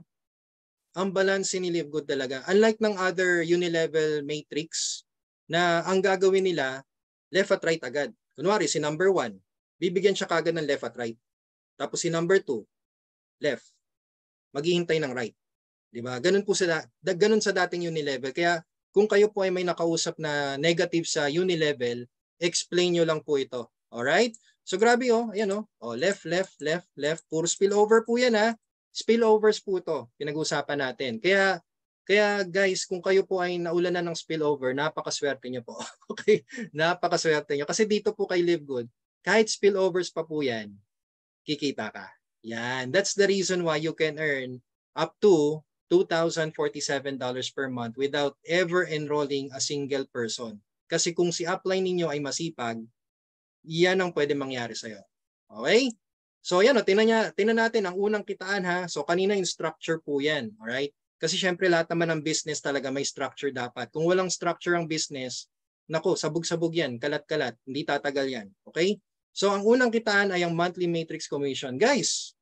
Ang balanse ni Live Good talaga. Unlike ng other unilevel matrix na ang gagawin nila, left at right agad. Kunwari si number 1, bibigyan siya kagad ng left at right. Tapos si number 2, left. Maghihintay ng right. 'Di ba? Ganun sa dating unilevel. Kaya kung kayo po ay may nakausap na negative sa unilevel, explain nyo lang po ito. Alright? So grabe ayan left, left, left, left. Puro spillover po yan ha. Spillovers po ito, pinag-uusapan natin. Kaya guys, kung kayo po ay naulanan ng spillover, napakaswerte nyo po. Okay? Napakaswerte nyo. Kasi dito po kay Live Good, kahit spillovers pa po yan, kikita ka. Yan. That's the reason why you can earn up to $2,047 per month without ever enrolling a single person. Kasi kung si upline ninyo ay masipag, yan ang pwede mangyari sa'yo. Okay? So yan tingnan natin ang unang kitaan ha. So kanina yung structure po yan. Alright? Kasi syempre lahat naman ng business talaga may structure dapat. Kung walang structure ang business, sabog-sabog yan, kalat-kalat, hindi tatagal yan. Okay? So ang unang kitaan ay ang monthly matrix commission. Guys,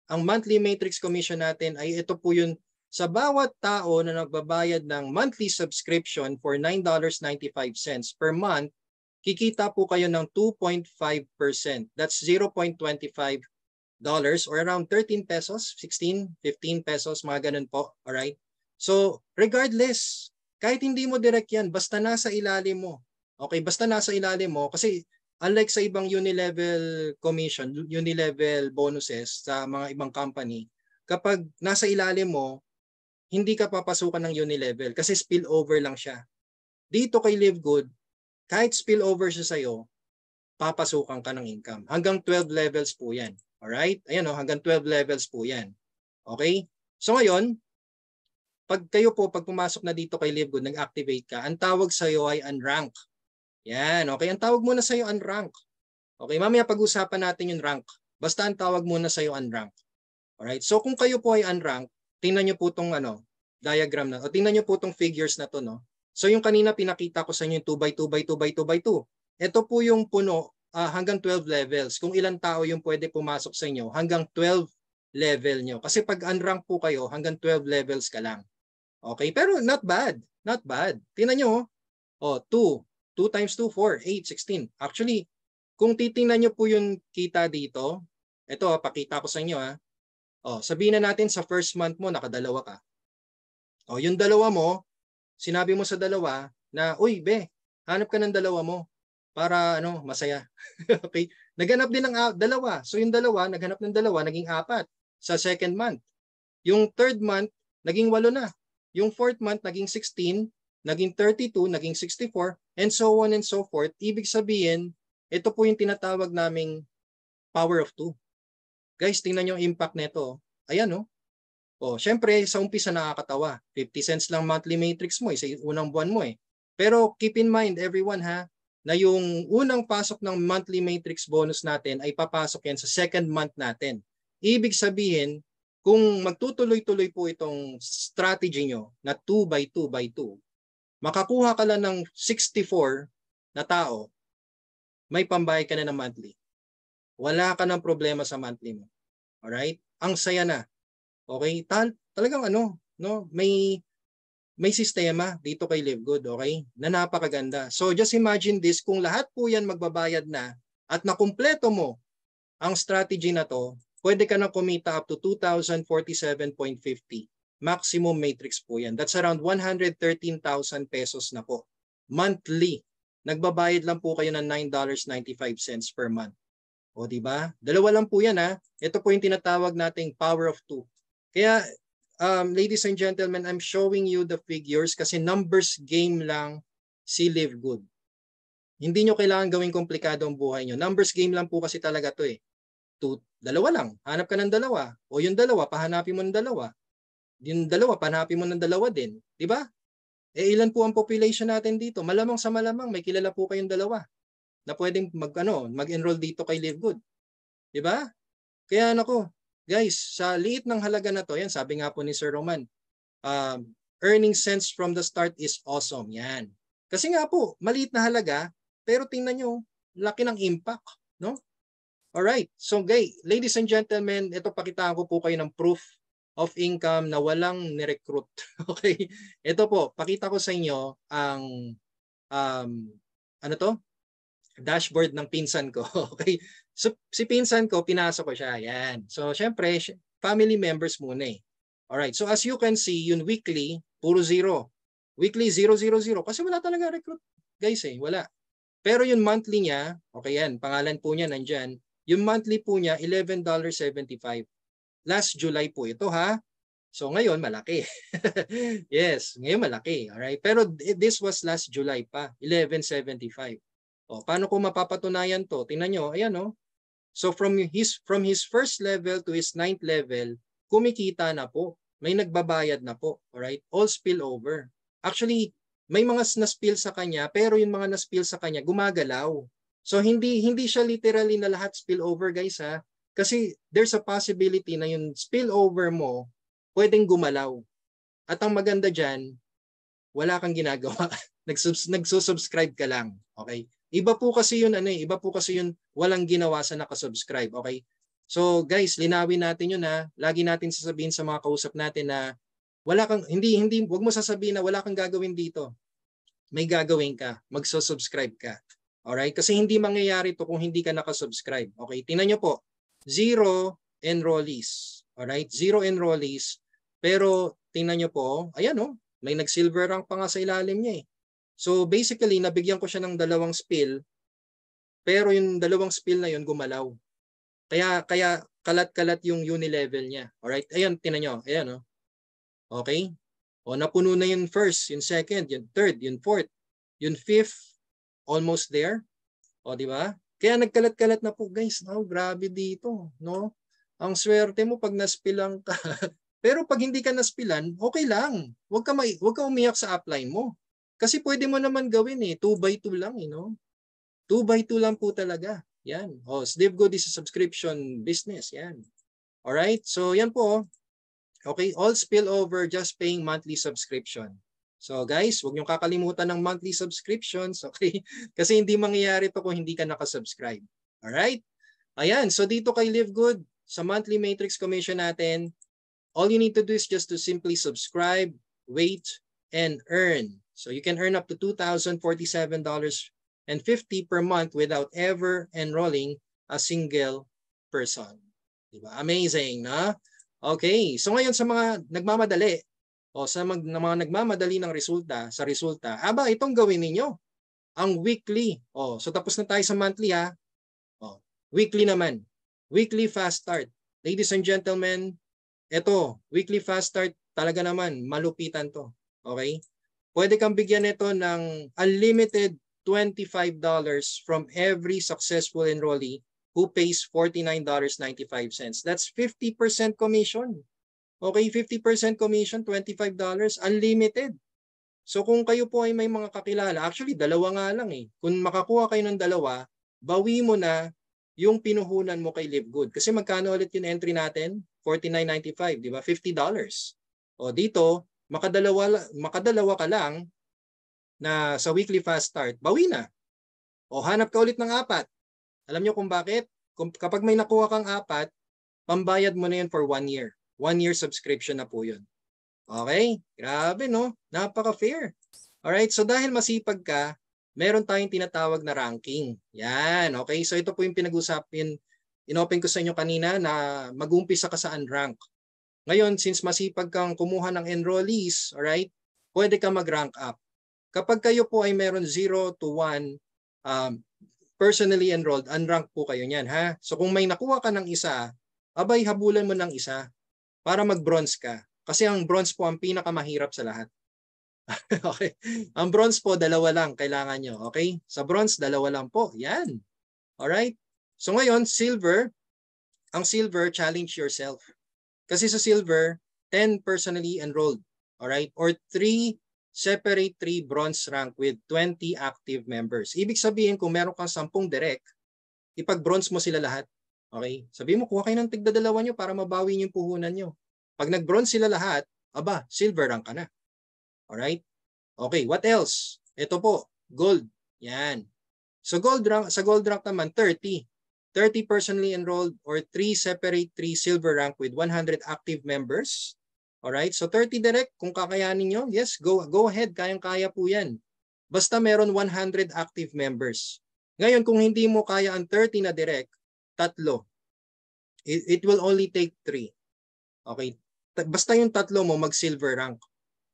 ang monthly matrix commission natin ay ito po yun sa bawat tao na nagbabayad ng monthly subscription for $9.95 per month, kikita po kayo ng 2.5%. That's $0.25 or around 13 pesos, 16, 15 pesos, mga ganun po. Alright? So, regardless, kahit hindi mo direct yan, basta nasa ilalim mo. Okay, basta nasa ilalim mo kasi unlike sa ibang unilevel commission, unilevel bonuses sa mga ibang company, kapag nasa ilalim mo, hindi ka papasukan ng unilevel kasi spillover lang siya. Dito kay Live Good, kahit spillover siya sa'yo, papasukan ka ng income. Hanggang 12 levels po yan. Alright? Ayan hanggang 12 levels po yan. Okay? So ngayon, pag pumasok na dito kay Live Good, nag-activate ka, ang tawag sa'yo ay unrank. Yan, okay. Ang tawag muna sa'yo unrank. Okay, mamaya pag-usapan natin yung rank. Basta ang tawag muna sa'yo unrank. Alright, so kung kayo po ay unrank, tingnan nyo po itong diagram na, o tingnan nyo po itong figures na to, no? So yung kanina pinakita ko sa inyo yung 2 by 2 by 2 by 2 by 2. Ito po yung puno hanggang 12 levels. Kung ilang tao yung pwede pumasok sa inyo, hanggang 12 level nyo. Kasi pag unrank po kayo, hanggang 12 levels ka lang. Okay, pero not bad. Not bad. Tingnan nyo, oh, 2. 2 times 2, 4, 8, 16. Actually, kung titingnan nyo po yung kita dito, ito, pakita ko sa inyo. Oh, sabihin na natin sa first month mo, nakadalawa ka. Oh, yung dalawa mo, sinabi mo sa dalawa na, uy, be, hanap ka ng dalawa mo para masaya. Okay? Naghanap din ng dalawa. So yung dalawa, naghanap ng dalawa, naging 4 sa second month. Yung third month, naging 8 na. Yung fourth month, naging 16, naging 32, naging 64, and so on and so forth. Ibig sabihin, ito po yung tinatawag naming power of 2. Guys, tingnan yung impact nito. Ayan, no? Oh, syempre, sa umpisa nakakatawa. 50 cents lang monthly matrix mo, sa unang buwan mo eh. Pero keep in mind, everyone na yung unang pasok ng monthly matrix bonus natin ay papasok yan sa second month natin. Ibig sabihin, kung magtutuloy-tuloy po itong strategy nyo na 2 by 2 by 2, makakuha ka lang ng 64 na tao, may pambayad ka na ng monthly. Wala ka ng problema sa monthly mo. Alright? Ang saya na. Okay? Talagang may sistema dito kay Live Good, okay? Na napakaganda. So just imagine this, kung lahat po yan magbabayad na at nakumpleto mo ang strategy na to, pwede ka na kumita up to 2,047.50. Maximum matrix po yan. That's around 113,000 pesos na po. Monthly. Nagbabayad lang po kayo ng $9.95 per month. O di ba? Dalawa lang po yan Ito po yung tinatawag nating power of 2. Kaya ladies and gentlemen, I'm showing you the figures kasi numbers game lang si Live Good. Hindi nyo kailangan gawing komplikado ang buhay nyo. Numbers game lang po kasi talaga to eh. Dalawa lang. Hanap ka ng dalawa. O yung dalawa, pahanapin mo ng dalawa. Yung dalawa, pahanapin mo ng dalawa din. Di ba? Ilan po ang population natin dito? Malamang sa malamang, may kilala po kayong dalawa na pwedeng mag-enroll dito kay Live Good. Di ba? Kaya guys, sa liit ng halaga na to, yan, sabi nga po ni Sir Roman, earning sense from the start is awesome. Yan. Kasi nga po, maliit na halaga, pero tingnan nyo, laki ng impact. No? Alright. So, ladies and gentlemen, ito pakitaan ko po kayo ng proof of income na walang nirecruit. Okay? Ito po, pakita ko sa inyo ang dashboard ng pinsan ko. Okay? So, si pinsan ko, pinasok ko siya. Yan. So, syempre, family members muna eh. Alright. So, as you can see, yung weekly, puro 0. Weekly, 0, 0, 0. Kasi wala talaga recruit. Guys eh, wala. Pero yung monthly niya, okay yan, pangalan po niya nandyan. Yung monthly po niya, $11.75. Last July po ito So, ngayon, malaki. Yes, ngayon malaki. Alright. Pero this was last July pa, $11.75. O, paano ko mapapatunayan to? Tingnan nyo, ayan So from his first level to his 9th level, kumikita na po. May nagbabayad na po. Alright? All spill over. Actually, may mga na-spill sa kanya, pero yung mga na-spill sa kanya, gumagalaw. So hindi siya literally na lahat spill over, guys Kasi there's a possibility na yung spill over mo, pwedeng gumalaw. At ang maganda dyan, wala kang ginagawa. Nagsusubscribe ka lang. Okay? Iba po kasi yun walang ginawa sa nakasubscribe, okay? So guys, linawin natin yun lagi natin sasabihin sa mga kausap natin na wag mo sasabihin na wala kang gagawin dito. May gagawin ka, magsusubscribe ka. Alright? Kasi hindi mangyayari to kung hindi ka nakasubscribe. Okay? Tingnan nyo po, 0 enrollees. Alright? 0 enrollees. Pero tingnan nyo po, ayan may nag-silver rank pa nga sa ilalim niya eh. So basically, nabigyan ko siya ng 2 spill, pero yung 2 spill na yun gumalaw. Kaya kalat-kalat yung uni-level niya. Alright? Ayan, tingnan nyo. Ayan Okay? O napuno na yung first, yung second, yung third, yung fourth, yung fifth, almost there. O di ba? Kaya nagkalat-kalat na po, guys. Grabe dito, no? Ang swerte mo pag naspillan ka. Pero pag hindi ka naspilan, okay lang. Huwag ka umiyak sa upline mo. Kasi pwede mo naman gawin 2 by 2 lang 2 by 2 lang po talaga. Yan. Live Good is a subscription business. Yan. Alright? So yan po. Okay, all spillover just paying monthly subscription. So guys, huwag niyong kakalimutan ng monthly subscriptions. Okay? Kasi hindi mangyayari to kung hindi ka nakasubscribe. Alright? Ayan. So dito kay Live Good, sa monthly matrix commission natin, all you need to do is just to simply subscribe, wait, and earn. So you can earn up to $2,047.50 per month without ever enrolling a single person. Diba? Amazing, na? Okay, so ngayon sa mga nagmamadali o sa mga nagmamadali ng resulta, itong gawin ninyo. Ang weekly. Oh, so tapos na tayo sa monthly ha. Oh, weekly naman. Weekly fast start. Ladies and gentlemen, ito, weekly fast start talaga naman, malupitan to. Okay? Pwede kang bigyan nito ng unlimited $25 from every successful enrollee who pays $49.95. That's 50% commission. Okay, 50% commission, $25, unlimited. So kung kayo po ay may mga kakilala, actually dalawa nga lang eh. Kung makakuha kayo ng dalawa, bawi mo na yung pinuhunan mo kay Livegood. Kasi magkano ulit yung entry natin? $49.95, di ba? $50. O dito, makadalawa ka lang na sa weekly fast start, bawi na. O hanap ka ulit ng 4. Alam nyo kung bakit? Kapag may nakuha kang 4, pambayad mo na yun for 1 year. 1 year subscription na po yun. Okay? Grabe, no? Napaka-fair. Alright, so dahil masipag ka, meron tayong tinatawag na ranking. Yan, okay? So ito po yung pinag-usapin, inopen ko sa inyo kanina na mag-umpisa ka sa unrank. Ngayon, since masipag kang kumuha ng enrollees, alright, pwede ka mag-rank up. Kapag kayo po ay meron 0 to 1 personally enrolled, unrank po kayo niyan, ha? So kung may nakuha ka ng isa, abay habulan mo ng isa para mag-bronze ka. Kasi ang bronze po ang pinakamahirap sa lahat. Okay? Ang bronze po, 2 lang kailangan nyo. Okay? Sa bronze, 2 lang po. Yan. Alright? So ngayon, silver. Ang silver, challenge yourself. Kasi sa silver, 10 personally enrolled. Alright? Or 3 separate 3 bronze rank with 20 active members. Ibig sabihin, kung meron kang 10 direct, ipag-bronze mo sila lahat. Okay? Sabihin mo, kuha kayo ng tigda-2 nyo para mabawi yung puhunan nyo. Pag nag-bronze sila lahat, aba, silver rank ka na. Alright? Okay, what else? Ito po, gold. Yan. So sa gold rank naman, 30. 30 personally enrolled or 3 separate 3 silver rank with 100 active members. Alright, so 30 direct, kung kakayanin nyo, yes, go ahead, kayang-kaya po yan. Basta meron 100 active members. Ngayon, kung hindi mo kaya ang 30 na direct, 3. It will only take 3. Okay, basta yung 3 mo mag-silver rank.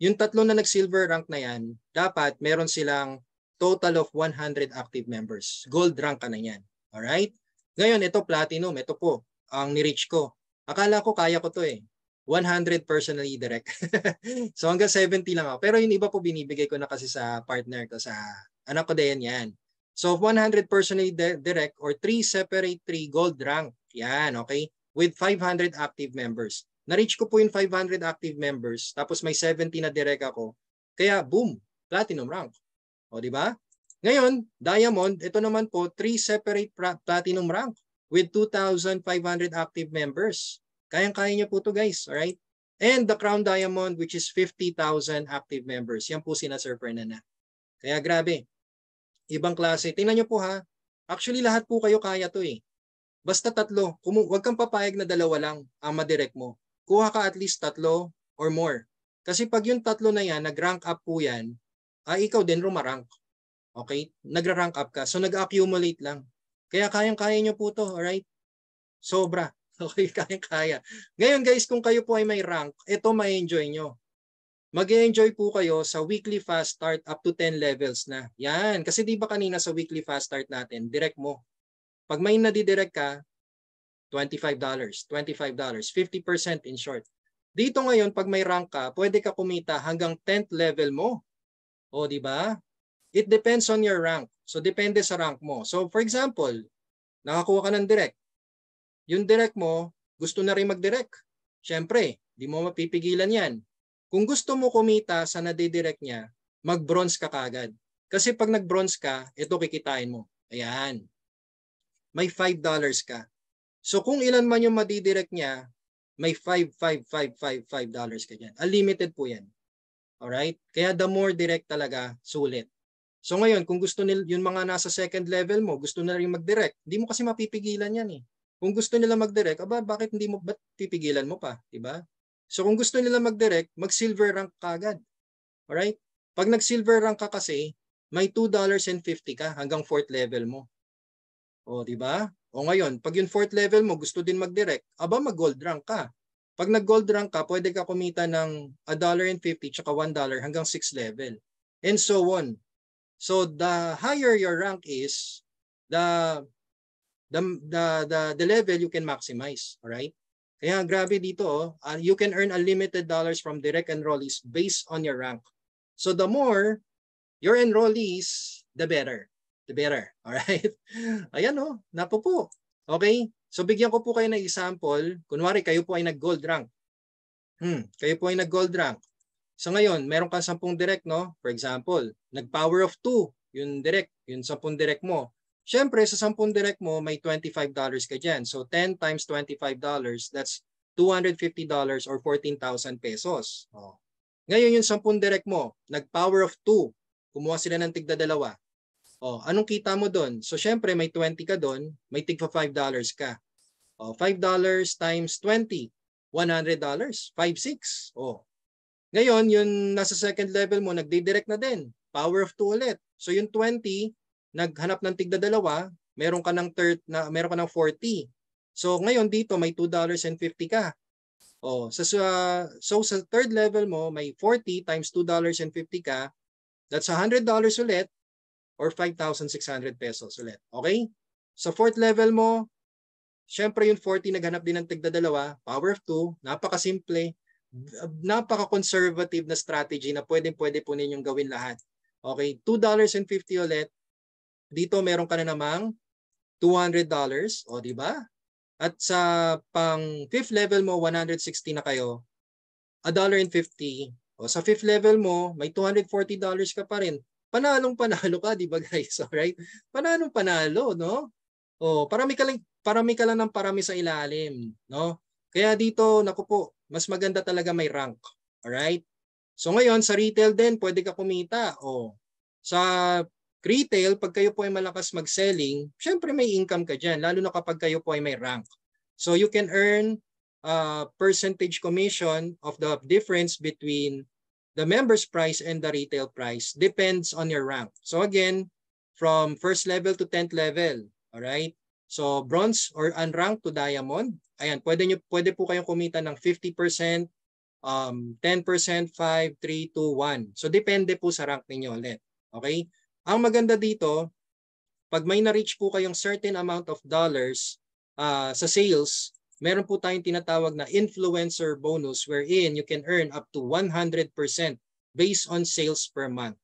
Yung 3 na nag-silver rank na yan, dapat meron silang total of 100 active members. Gold rank ka na yan. Alright? Ngayon, ito platinum. Ito po, ang ni-reach ko. Akala ko kaya ko to eh. 100 personally direct. So hanggang 70 lang ako. Pero yung iba po binibigay ko na kasi sa partner ko, sa anak ko din yan. So 100 personally direct or 3 separate 3 gold rank. Yan, okay? With 500 active members. Na-reach ko po yung 500 active members, tapos may 70 na direct ako. Kaya boom, platinum rank. O di ba? Ngayon, diamond, ito naman po 3 separate platinum rank with 2,500 active members. Kayang-kaya niyo po to guys, alright? And the crown diamond which is 50,000 active members. Yan po sina Sir Fernanda. Kaya grabe. Ibang klase. Tingnan niyo po ha. Actually lahat po kayo kaya to eh. Basta 3. Huwag kang papayag na 2 lang ang madirect mo. Kuha ka at least 3 or more. Kasi pag yung 3 na yan, nag-rank up po yan, ikaw din rumarank. Okay? Nagra-rank up ka. So nag-accumulate lang. Kaya kayang-kaya nyo po to. Alright? Sobra. Okay, kayang-kaya. Ngayon guys, kung kayo po ay may rank, ito ma-enjoy nyo. Mag-enjoy po kayo sa weekly fast start up to 10 levels na. Yan. Kasi di ba kanina sa weekly fast start natin, direct mo. Pag may nadidirect ka, $25, $25, 50% in short. Dito ngayon, pag may rank ka, pwede ka kumita hanggang 10th level mo. O, di ba? It depends on your rank. So, depende sa rank mo. So, for example, nakakuha ka ng direct. Yung direct mo, gusto na rin mag-direct. Siyempre, di mo mapipigilan yan. Kung gusto mo kumita sa nadidirect niya, mag-bronze ka kagad. Kasi pag nag-bronze ka, ito kikitain mo. Ayan. May $5 ka. So kung ilan man yung madidirect niya, may $5 ka dyan. Unlimited po yan. Alright? Kaya the more direct talaga, sulit. So ngayon, kung gusto nila, yung mga nasa second level mo, gusto na rin mag-direct, hindi mo kasi mapipigilan yan eh. Kung gusto nila mag-direct, ba't pipigilan mo pa? Diba? So kung gusto nila mag-direct, mag-silver rank ka agad. Alright? Pag nag-silver rank ka kasi, may $2.50 ka hanggang 4th level mo. O, di ba? O ngayon, pag yung 4th level mo gusto din mag-direct, aba mag-gold rank ka. Pag nag-gold rank ka, pwede ka kumita ng $1.50 tsaka $1 hanggang 6th level. And so on. So the higher your rank is, the level you can maximize. Alright? Kaya grabe dito, you can earn unlimited dollars from direct enrollees based on your rank. So the more your enrollees, the better. The better. Alright? Ayan o, napo po. Okay? So bigyan ko po kayo ng example. Kunwari, kayo po ay nag-gold rank. Kayo po ay nag-gold rank. So ngayon, meron kang 10 direct, no? For example, nag-power of 2, yung direct, yung 10 direct mo. Siyempre, sa 10 direct mo, may $25 ka dyan. So 10 times $25, that's $250 or 14,000 pesos. Oh. Ngayon, yung 10 direct mo, nag-power of 2, kumuha sila ng tigda dalawa. Oh, anong kita mo doon? So syempre, may 20 ka doon, may tigpa $5 ka. Oh, $5 times 20, $100, 5,600. Oh. Ngayon, yung nasa second level mo, nagdi-direct na din. Power of 2 ulit. So yung 20, naghanap ng tigda dalawa, meron ka ng 40. So ngayon dito may $2.50 ka. Oh, so sa third level mo, may 40 times $2.50 ka. That's $100 ulit or 5,600 pesos ulit. Okay? Sa fourth level mo, syempre yung 40 naghanap din ng tigda dalawa, power of 2, napakasimple. Napaka-conservative na strategy na pwede po ninyong gawin lahat. Okay, $2.50 ulit. Dito meron ka na namang $200, o di ba? At sa pang fifth level mo, 160 na kayo, $1.50. O sa fifth level mo, may $240 ka pa rin. Panalong panalo ka, di ba guys? Alright? Panalong panalo, no? O, parami ka lang ng parami sa ilalim, no? Kaya dito, naku po, mas maganda talaga may rank. Alright? So ngayon, sa retail din, pwede ka kumita. O, sa retail, pag kayo po ay malakas mag-selling, syempre may income ka dyan, lalo na kapag kayo po ay may rank. So you can earn percentage commission of the difference between the member's price and the retail price. Depends on your rank. So again, from first level to 10th level. Alright? So bronze or unranked to diamond. Ayan, pwede po kayong kumita ng 50%, 10%, 5, 3, 2, 1. So depende po sa rank ninyo ulit. Okay? Ang maganda dito, pag may na-reach po kayong certain amount of dollars sa sales, meron po tayong tinatawag na influencer bonus wherein you can earn up to 100% based on sales per month.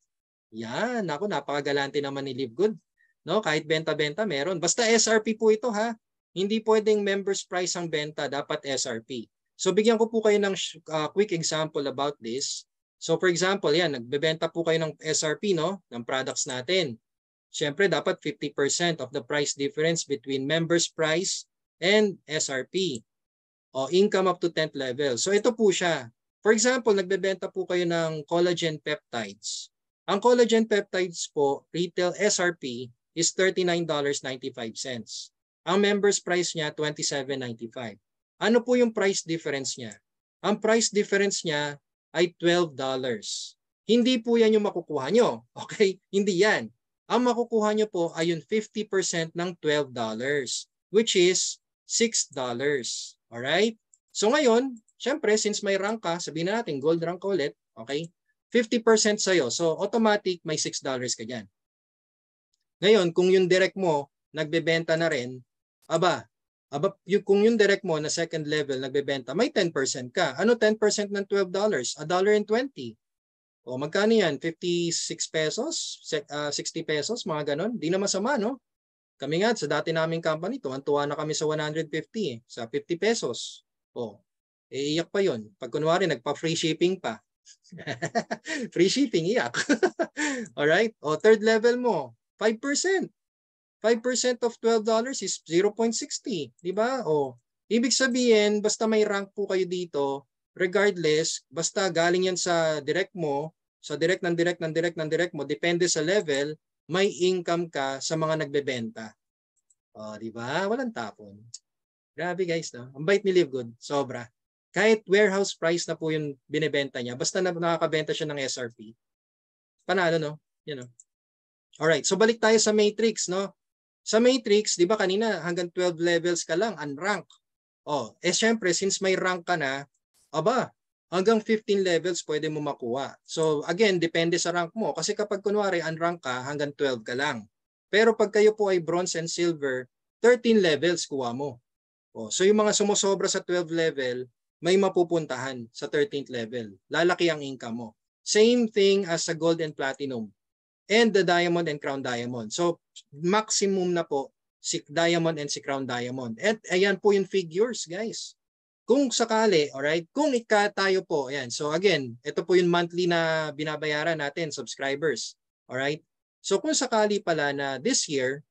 Yan, ako napakagalante naman ni Live Good. No, kahit benta-benta meron. Basta SRP po ito ha. Hindi pwedeng members price ang benta, dapat SRP. So bigyan ko po kayo ng quick example about this. So for example, yan, nagbebenta po kayo ng SRP, no, ng products natin. Siyempre dapat 50% of the price difference between members price and SRP. O income up to 10th level. So ito po siya. For example, nagbebenta po kayo ng collagen peptides. Ang collagen peptides po, retail SRP is $39.95. Ang members price niya, $27.95. Ano po yung price difference niya? Ang price difference niya ay $12. Hindi po yan yung makukuha nyo. Okay? Hindi yan. Ang makukuha nyo po ay yung 50% ng $12, which is $6. Alright? So ngayon, syempre, since may rank ka, sabihin natin, gold rank ka ulit, okay? 50% sa'yo. So automatic, may $6 ka dyan. Ngayon, kung yung direct mo, nagbebenta na rin, kung yung direct mo na second level nagbebenta, may 10% ka. Ano 10% ng $12? $1.20. O magkano yan? 56 pesos? 60 pesos? Mga ganon? Di na masama, no? Kami nga, sa dati naming company, tuwan-tuwa na kami sa 150 sa 50 pesos. O, iiyak pa yon. Pag kunwari, nagpa-free shipping pa. Free shipping, iyak. Alright? O, third level mo, 5%. 5% of $12 is 0.60. Diba? O, ibig sabihin, basta may rank po kayo dito, regardless, basta galing yan sa direct mo, sa direct mo, depende sa level, may income ka sa mga nagbebenta. O, diba? Walang tapon. Grabe guys, no? Ang bait ni Live Good. Sobra. Kahit warehouse price na po yung binebenta niya, basta nakakabenta siya ng SRP, panalo, no? You know. Alright, so balik tayo sa matrix, no? Sa matrix, di ba kanina hanggang 12 levels ka lang, unrank. Syempre, since may rank ka na, hanggang 15 levels pwede mo makuha. So again, depende sa rank mo. Kasi kapag kunwari unrank ka, hanggang 12 ka lang. Pero pag kayo po ay bronze and silver, 13 levels kuha mo. So yung mga sumusobra sa 12 level, may mapupuntahan sa 13th level. Lalaki ang income mo. Same thing as sa gold and platinum. And the diamond and crown diamond. So maximum na po si diamond and si crown diamond. At ayan po yung figures, guys. Kung sakali, alright, kung tayo po, ayan. So again, ito po yung monthly na binabayaran natin, subscribers. Alright? So kung sakali pala na this year,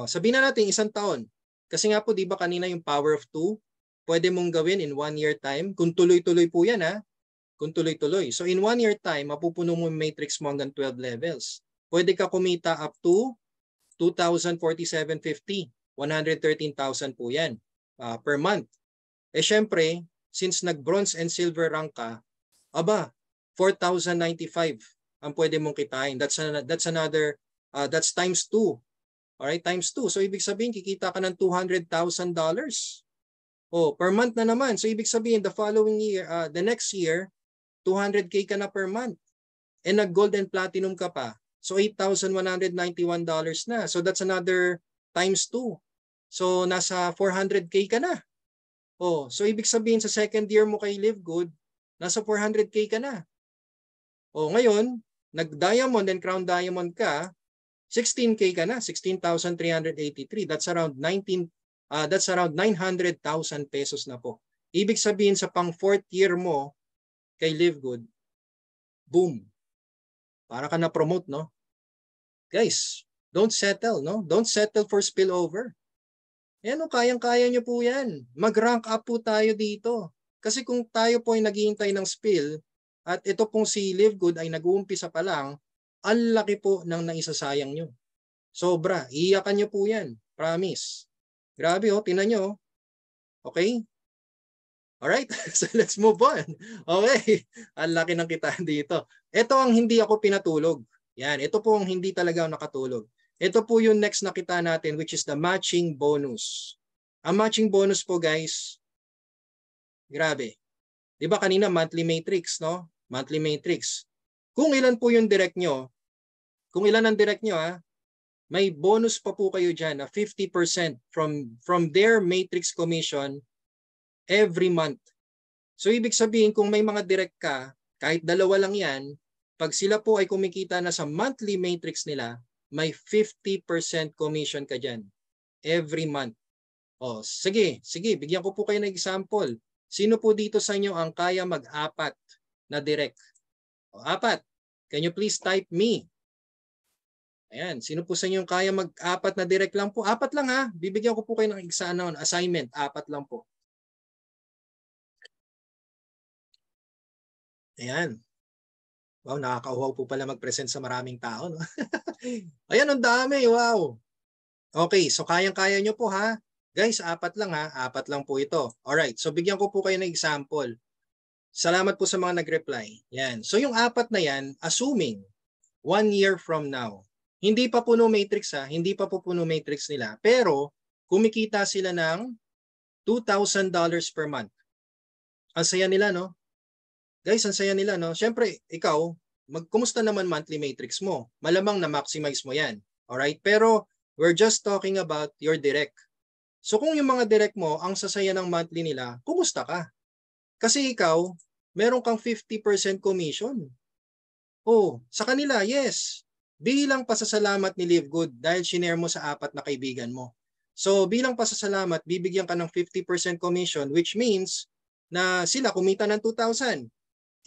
sabihin na natin 1 taon. Kasi nga po, di ba kanina yung power of 2, pwede mong gawin in 1 year time. Kung tuloy-tuloy po yan, ha? Kung tuloy-tuloy. So in 1 year time, mapupuno mo yung matrix mo hanggang 12 levels. Pwede ka kumita up to 2,047.50. 113,000 po yan per month. Syempre, since nag-bronze and silver rank ka, 4,095 ang pwede mong kitain. That's another, that's times 2. Alright, times 2. So ibig sabihin, kikita ka ng $200,000. Per month na naman. So ibig sabihin, the following year, the next year, 200K ka na per month. And nag-gold and platinum ka pa. So $8,191 na. So that's another times 2. So nasa 400K ka na. So ibig sabihin, sa second year mo kay Live Good, nasa 400K ka na. Ngayon, nag-diamond and crown diamond ka, 16K ka na, 16,383. That's around 900,000 pesos na po. Ibig sabihin sa pang 4th year mo kay Live Good, boom. Para ka na-promote, no? Guys, don't settle, no? Don't settle for spillover. Kayang-kaya nyo po yan. Mag-rank up po tayo dito. Kasi kung tayo po ay naghihintay ng spill, at ito pong si Live Good ay nag-uumpisa pa lang, ang laki po ng naisasayang nyo. Sobra. Iiyakan nyo po yan. Promise. Grabe, tingnan nyo. Okay? Alright, so let's move on. Okay, ang laki ng kitaan dito. Ito ang hindi ako pinatulog. Yan, ito po ang hindi talaga ako nakatulog. Ito po yung next na kita natin, which is the matching bonus. Ang matching bonus po, guys, grabe. Di ba kanina monthly matrix, no? Monthly matrix. Kung ilan po yung direct nyo, may bonus pa po kayo dyan na 50% from their matrix commission every month. So ibig sabihin, kung may mga direct ka, kahit dalawa lang yan, pag sila po ay kumikita na sa monthly matrix nila, may 50% commission ka dyan every month. Sige, bigyan ko po kayo ng example. Sino po dito sa inyo ang kaya mag-apat na direct? 4. Can you please type me? Ayan, sino po sa inyo kaya mag-apat na direct lang po? 4 lang, ha? Bibigyan ko po kayo ng assignment. 4 lang po. Ayan. Wow, nakakauhaw po pala mag-present sa maraming tao, no? Ayan, ang dami. Wow. Okay, so kayang-kaya nyo po, ha? Guys, 4 lang, ha? 4 lang po ito. Alright, so bigyan ko po kayo ng example. Salamat po sa mga nag-reply. Yan. So yung 4 na yan, assuming 1 year from now, hindi pa puno matrix, ha? Hindi pa po puno matrix nila. Pero kumikita sila ng $2,000 per month. Ang saya nila, no? Guys, ang saya nila, no? Siyempre, ikaw, kumusta naman monthly matrix mo? Malamang na-maximize mo yan. Alright? Pero we're just talking about your direct. So kung yung mga direct mo, ang sasaya ng monthly nila, kumusta ka? Kasi ikaw, meron kang 50% commission. Sa kanila, yes. Bilang pasasalamat ni Live Good dahil shinare mo sa 4 na kaibigan mo. So bilang pasasalamat, bibigyan ka ng 50% commission, which means na sila kumita ng 2,000.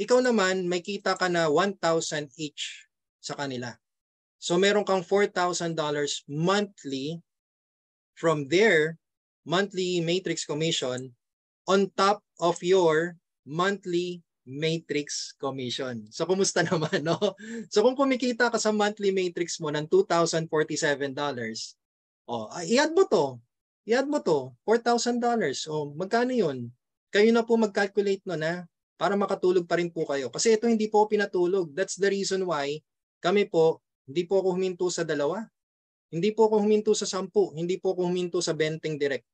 Ikaw naman, may kita ka na 1,000 each sa kanila. So meron kang $4,000 monthly from their monthly matrix commission on top of your monthly matrix commission. So kumusta naman, no? So kung kumikita ka sa monthly matrix mo ng $2,047, i-add mo to. I-add mo to, $4,000. Magkano yun? kayo na po mag-calculate no na para makatulog pa rin po kayo. Kasi ito hindi po pinatulog. That's the reason why kami po, hindi po ako huminto sa 2. Hindi po ako huminto sa 10. Hindi po ako huminto sa 20 direct.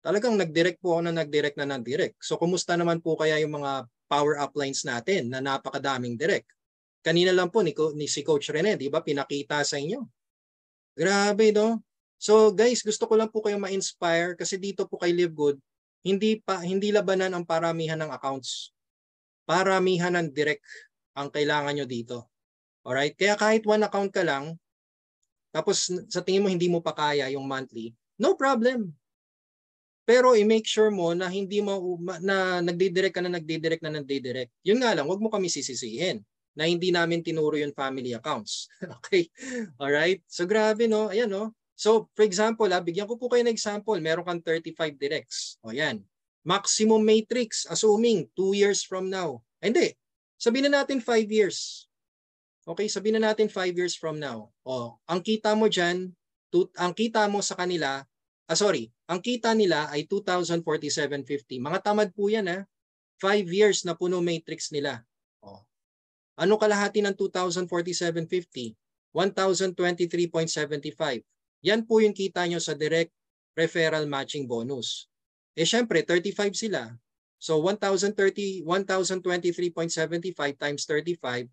Talagang nag-direct po ako na nag-direct. So kumusta naman po kaya yung mga power uplines natin na napakadaming direct? Kanina lang po ni si Coach Rene, di ba, pinakita sa inyo. Grabe, no? So guys, gusto ko lang po kayo ma-inspire kasi dito po kay Live Good, hindi labanan ang paramihan ng accounts. Paramihan ng direct ang kailangan nyo dito. Alright? Kaya kahit 1 account ka lang, tapos sa tingin mo hindi mo pa kaya yung monthly, no problem. Pero i-make sure mo na hindi mo na nagdidirect ka na nagdidirect. Yun nga lang, wag mo kami sisisihin na hindi namin tinuro yung family accounts. Okay? All right? So grabe no. Ayan no. So for example, bigyan ko po kayo ng example. Meron kang 35 directs. O yan. Maximum matrix assuming 2 years from now. Hindi. Sabihin na natin 5 years. Okay, sabihin na natin 5 years from now. O, ang kita mo diyan, ang kita mo sa kanila, ang kita nila ay 2,047.50. Mga tamad po yan 5 years na puno matrix nila. O. Ano kalahati ng 2,047.50? 1,023.75. Yan po yung kita nyo sa direct referral matching bonus. Syempre, 35 sila. So 1,023.75 times 35,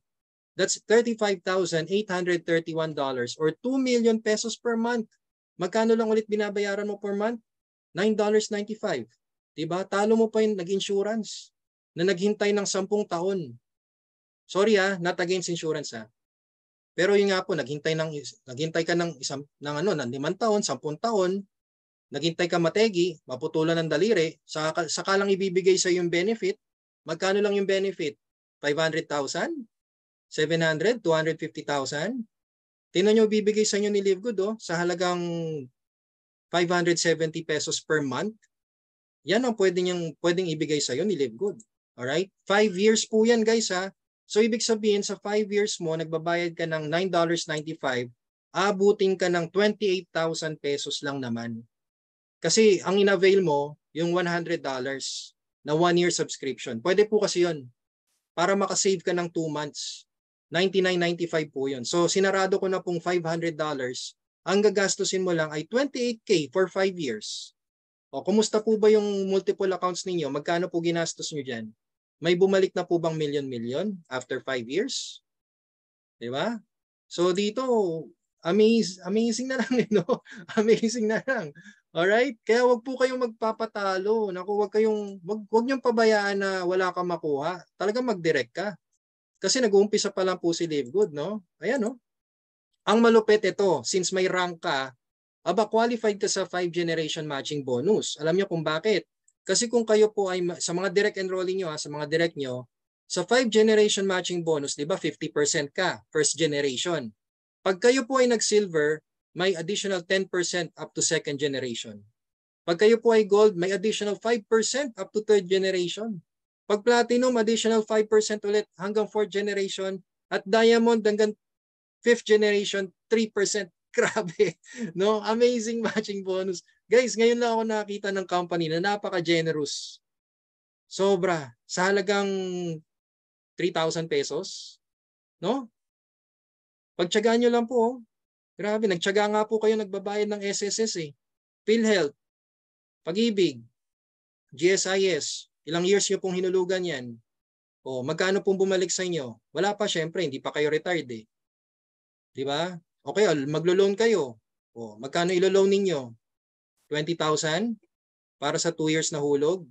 that's $35,831 or 2 million pesos per month. Magkano lang ulit binabayaran mo per month? $9.95. Diba? Talo mo pa yung nag-insurance na naghintay ng 10 taon. Sorry not against insurance Pero yun nga po, naghintay ka ng 5 taon, 10 taon, naghintay ka mategi, maputulan ng daliri, saka lang ibibigay sa yung benefit. Magkano lang yung benefit? 500,000? 700? 250,000? Tingnan nyo bibigay sa inyo ni Live Good sa halagang 570 pesos per month. Yan ang pwedeng ibigay sa iyo ni Live Good. Alright? 5 years po yan guys So ibig sabihin sa 5 years mo, nagbabayad ka ng $9.95, abutin ka ng 28,000 pesos lang naman. Kasi ang in-avail mo, yung $100 na 1-year subscription. Pwede po kasi yun. Para makasave ka ng 2 months. $99.95 po yun. So sinarado ko na pong $500. Ang gagastusin mo lang ay 28K for 5 years. O kumusta po ba yung multiple accounts ninyo? Magkano po ginastos nyo dyan? May bumalik na po bang million after 5 years? Diba? So dito, amazing na lang. Amazing na lang. Alright? Kaya wag po kayong magpapatalo. Naku, wag niyong pabayaan na wala kang makuha. Talagang mag-direct ka. Kasi nag-uumpisa pa lang po si Live Good, no? Ayan, no? Ang malupit ito, since may rank ka, qualified ka sa 5 generation matching bonus. Alam niyo kung bakit? Kasi kung kayo po ay sa mga direct enrolling nyo, sa mga direct nyo, sa 5 generation matching bonus, di ba 50% ka, first generation. Pag kayo po ay nag-silver, may additional 10% up to second generation. Pag kayo po ay gold, may additional 5% up to third generation. Pag platinum, additional 5% ulit hanggang 4th generation. At diamond hanggang 5th generation, 3%. Grabe. No? Amazing matching bonus. Guys, ngayon lang ako nakita ng company na napaka-generous. Sobra. Sa halagang 3,000 pesos. No? Pagtyagaan nyo lang po. Grabe. Nagtyaga nga po kayo nagbabayad ng SSS PhilHealth, Pag-ibig, GSIS. Ilang years nyo pong hinulugan yan? Magkano pong bumalik sa inyo? Wala pa syempre, hindi pa kayo retired Di ba? Okay, maglo-loan kayo. Magkano ilo-loan ninyo? 20,000 para sa 2 years na hulog.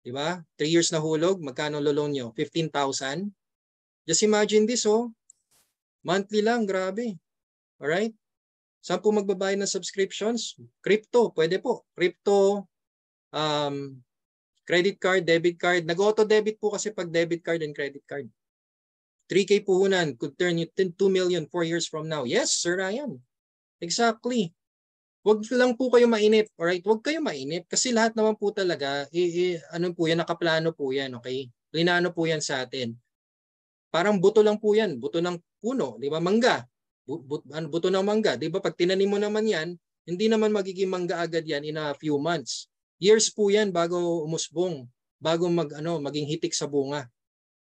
Di ba? 3 years na hulog, magkano lo-loan nyo? 15,000. Just imagine this monthly lang, grabe. Alright? Saan po magbabayad ng subscriptions? Crypto, pwede po. Crypto, credit card, debit card. Nag-auto-debit po kasi pag debit card and credit card. 3K puhunan could turn you 2 million 4 years from now. Yes, Sir Ryan. Exactly. Huwag lang po kayo mainip. Alright? Huwag kayo mainip. Kasi lahat naman po talaga, ano po yan, nakaplano po yan. Okay? Plinano po yan sa atin. Parang buto lang po yan. Buto ng puno. Di ba? Mangga. Buto ng mangga. Di ba? Pag tinanim mo naman yan, hindi naman magiging mangga agad yan in a few months. Years po yan bago umusbong, bago maging hitik sa bunga.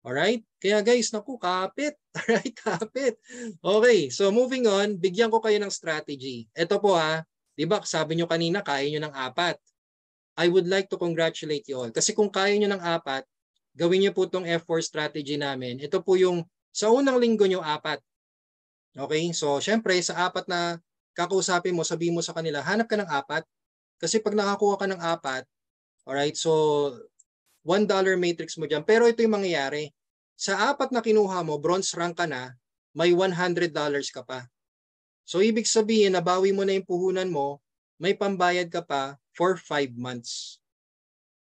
Alright? Kaya guys, naku, kapit. Alright, kapit. Okay, so moving on, bigyan ko kayo ng strategy. Ito po ha, di ba sabi nyo kanina, kaya nyo ng 4. I would like to congratulate you all. Kasi kung kaya nyo ng 4, gawin nyo po itong F4 strategy namin. Ito po yung sa unang linggo nyo 4. Okay, so syempre sa 4 na kakausapin mo, sabihin mo sa kanila, hanap ka ng 4. Kasi pag nakakuha ka ng 4, alright, so $1 matrix mo dyan. Pero ito yung mangyayari. Sa 4 na kinuha mo, bronze rank ka na, may $100 ka pa. So ibig sabihin, nabawi mo na yung puhunan mo, may pambayad ka pa for 5 months.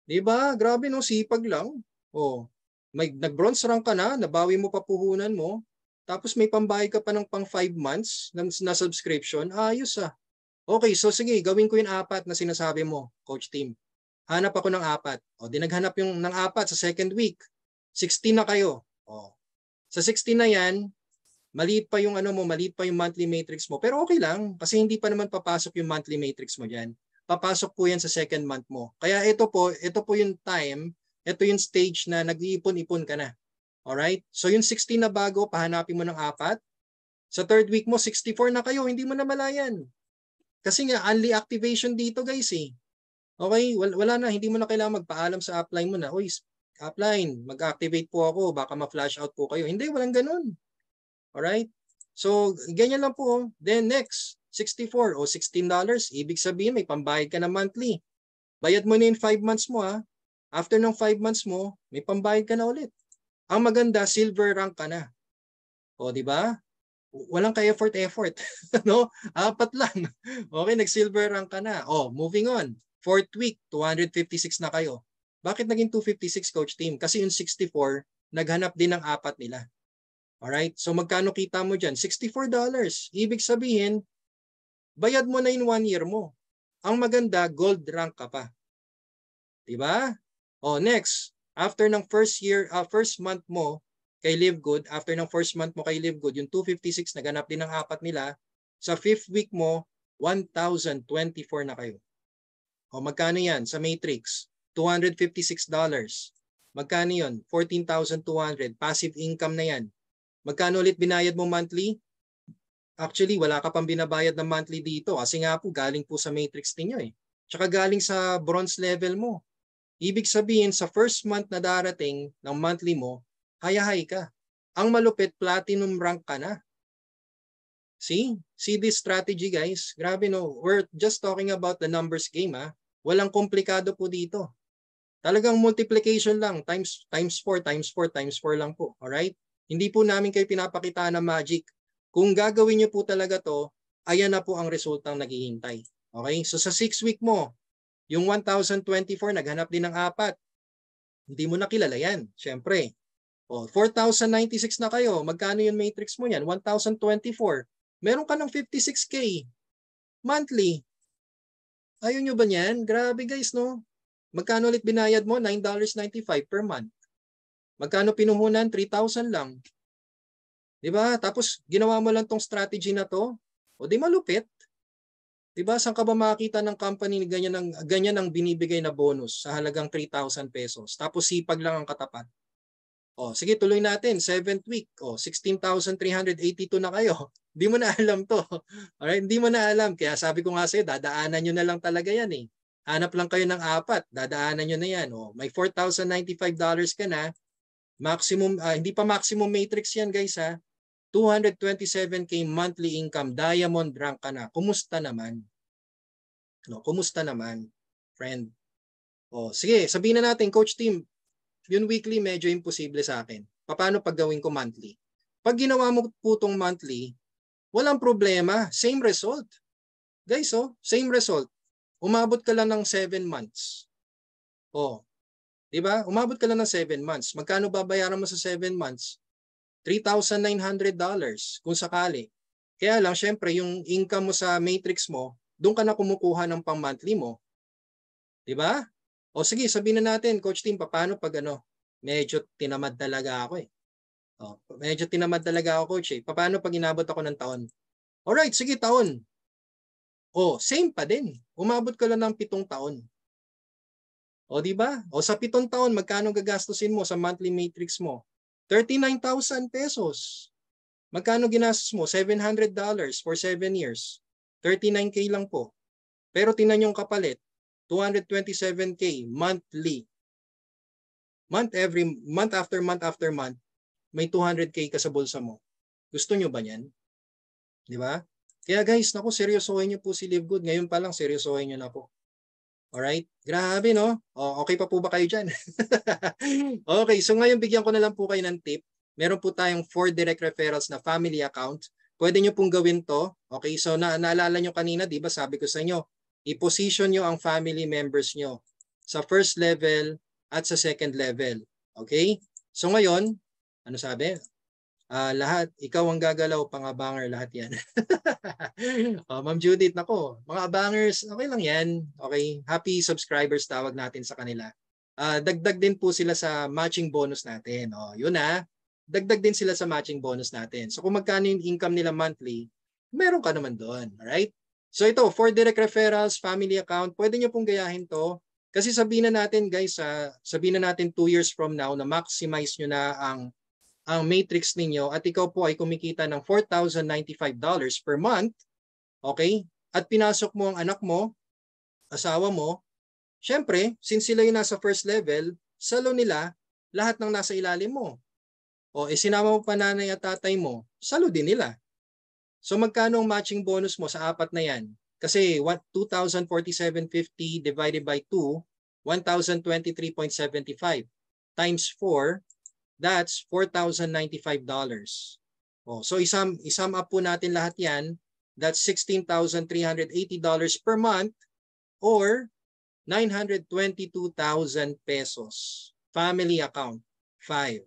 Diba? Grabe no, sipag lang. Oh, may nag-bronze rank ka na, nabawi mo pa puhunan mo, tapos may pambayad ka pa ng pang 5 months na subscription. Ayos ah. Okay, so sige, gawin ko yung 4 na sinasabi mo, Coach Tim. Hanap ako ng 4. O, di naghanap yung ng 4 sa second week. 16 na kayo. O, sa 16 na yan, maliit pa yung maliit pa yung monthly matrix mo. Pero okay lang, kasi hindi pa naman papasok yung monthly matrix mo diyan. Papasok po yan sa second month mo. Kaya ito po yung time, ito yung stage na nag-iipon-ipon ka na. Alright? So yung 16 na bago, pahanapin mo ng 4. Sa third week mo, 64 na kayo, hindi mo na malayan. Kasi nga, only activation dito guys eh. Okay, wala na, hindi mo na kailangan magpaalam sa upline mo na, oy, upline, mag-activate po ako, baka ma-flash out po kayo. Hindi, walang ganun. Alright? So, ganyan lang po. Then next, 64 o $16, ibig sabihin may pambayad ka na monthly. Bayad mo na yung 5 months mo ha. After ng 5 months mo, may pambayad ka na ulit. Ang maganda, silver rank ka na. O, di ba? Walang ka-effort. No? 4 lang. Okay, nag-silver rank ka na. O, moving on. Fourth week, 256 na kayo. Bakit naging 256, Coach Tim? Kasi yung 64, naghanap din ng 4 nila. Alright? So magkano kita mo dyan? $64. Ibig sabihin, bayad mo na in 1 year mo. Ang maganda, gold rank ka pa. Diba? O next, after ng first month mo kay Live Good, after ng first month mo kay Live Good, yung 256, naghanap din ng 4 nila. Sa 5th week mo, 1,024 na kayo. O magkano yan sa matrix? $256. Magkano yun? 14,200. Passive income na yan. Magkano ulit binayad mo monthly? Actually, wala ka pang binabayad na monthly dito kasi nga po galing po sa matrix ninyo eh. Tsaka galing sa bronze level mo. Ibig sabihin sa first month na darating ng monthly mo, hayahay ka. Ang malupit, platinum rank ka na. See this strategy guys? Grabe no, we're just talking about the numbers game ha. Walang komplikado po dito. Talagang multiplication lang, times 4 lang po. Alright? Hindi po namin kayo pinapakita na magic. Kung gagawin niyo po talaga to, ayan na po ang resultang naghihintay. Okay? So sa 6 week mo, yung 1,024 naghanap din ng 4. Hindi mo na kilala yan, syempre. O, 4,096 na kayo. Magkano yung matrix mo yan? 1,024. Meron ka ng 56K monthly. Ayaw nyo ba yan? Grabe guys, no? Magkano ulit binayad mo? $9.95 per month. Magkano pinuhunan? 3,000 lang. Diba? Tapos ginawa mo lang tong strategy na to. O di malupit. Diba? Saan ka ba makakita ng company ganyan ang binibigay na bonus sa halagang 3,000 pesos? Tapos sipag lang ang katapat. O, sige, tuloy natin. 7th week. O, 16,382 na kayo. Hindi mo na alam to. Alright? Hindi mo na alam. Kaya sabi ko nga sa'yo, dadaanan nyo na lang talaga yan eh. Hanap lang kayo ng 4. Dadaanan nyo na yan. O, may $4,095 ka na. Maximum, hindi pa maximum matrix yan guys ha. 227K monthly income. Diamond rank ka na. Kumusta naman? No, kumusta naman, friend? O, sige, sabihin na natin, Coach Tim, yung weekly medyo imposible sa akin. Paano pag gawin ko monthly? Pag ginawa mo po itong monthly, walang problema. Same result. Guys, same result. Umabot ka lang ng 7 months. Diba? Umabot ka lang ng 7 months. Magkano babayaran mo sa 7 months? $3,900 kung sakali. Kaya lang, syempre, yung income mo sa matrix mo, doon ka na kumukuha ng pang-monthly mo. Diba? O sige, sabihin na natin, Coach Tim, paano pag medyo tinamad talaga ako eh. Medyo tinamad talaga ako, Coach eh. Paano pag inabot ako ng taon? Alright, sige, taon. Same pa din. Umabot ka lang ng 7 taon. O di ba? O sa 7 taon, magkano gagastusin mo sa monthly matrix mo? 39,000 pesos. Magkano ginastos mo? $700 for 7 years. 39K lang po. Pero tingnan yung kapalit, 227K monthly. Month after month, may 200K ka sa bulsa mo. Gusto nyo ba yan? Di ba? Kaya guys, naku, seryosohin nyo po si Live Good. Ngayon pa lang, seryosohin nyo na po. Alright? Grabe, no? O, okay pa po ba kayo dyan? Okay, so ngayon bigyan ko na lang po kayo ng tip. Meron po tayong 4 direct referrals na family account. Pwede nyo pong gawin to. Okay, so naalala nyo kanina, di ba sabi ko sa inyo, i-position nyo ang family members nyo sa first level at sa second level. Okay? So ngayon, ano sabi? Lahat, ikaw ang gagalaw, pang-abanger lahat yan. Ma'am Judith, nako, mga abangers, okay lang yan. Okay, happy subscribers tawag natin sa kanila. Dagdag din po sila sa matching bonus natin. Yun dagdag din sila sa matching bonus natin. So kung magkano yung income nila monthly, meron ka naman doon. Alright? So ito, for direct referrals, family account, pwede nyo pong gayahin to. Kasi sabihin na natin guys, sabihin na natin 2 years from now na maximize nyo na ang matrix ninyo at ikaw po ay kumikita ng $4,095 per month, okay? At pinasok mo ang anak mo, asawa mo, syempre, since sila yung nasa first level, salo nila lahat ng nasa ilalim mo. Sinama mo pa nanay at tatay mo, salo din nila. So magkano ang matching bonus mo sa 4 na yan? Kasi 2,047.50 divided by 2, 1,023.75 times 4, that's $4,095. So isum up po natin lahat yan. That's $16,380 per month or 922,000 pesos. Family account, 5.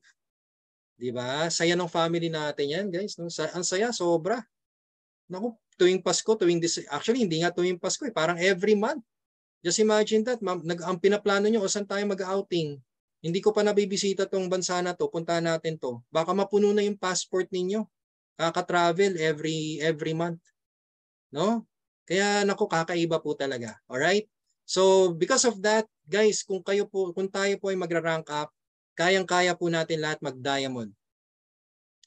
Diba? Saya ng family natin yan, guys. No? Ang saya, sobra. Naku, tuwing Pasko, actually hindi nga tuwing Pasko, parang every month. Just imagine that, ang pinaplano nyo, saan tayo mag-outing? Hindi ko pa nabibisita tong bansa na to, puntahan natin to. Baka mapuno na yung passport ninyo. Kaka-travel every month. No? Kaya naku, kakaiba po talaga. Alright? So, because of that, guys, kung tayo po ay magra-rank up, kayang-kaya po natin lahat mag-diamond.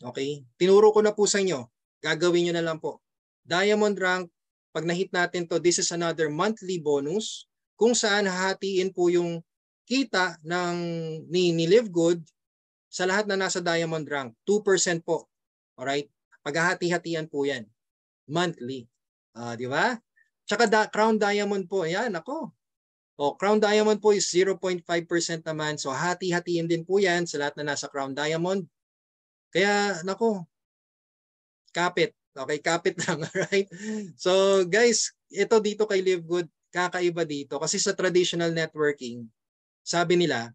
Okay? Tinuro ko na po sa inyo. Gagawin nyo na lang po. Diamond rank, pag na-hit natin to, this is another monthly bonus kung saan hahatiin po yung kita ni Live Good sa lahat na nasa diamond rank. 2% po. Alright? Paghahati-hatian po yan. Monthly. Di ba? Tsaka Crown Diamond po. Ayan, ako. Crown Diamond po is 0.5% naman. So, hati-hatiin din po yan sa lahat na nasa Crown Diamond. Kaya, nako, kapit. Okay, kapit lang. Right? So, guys, ito dito kay Live Good, kakaiba dito. Kasi sa traditional networking, sabi nila,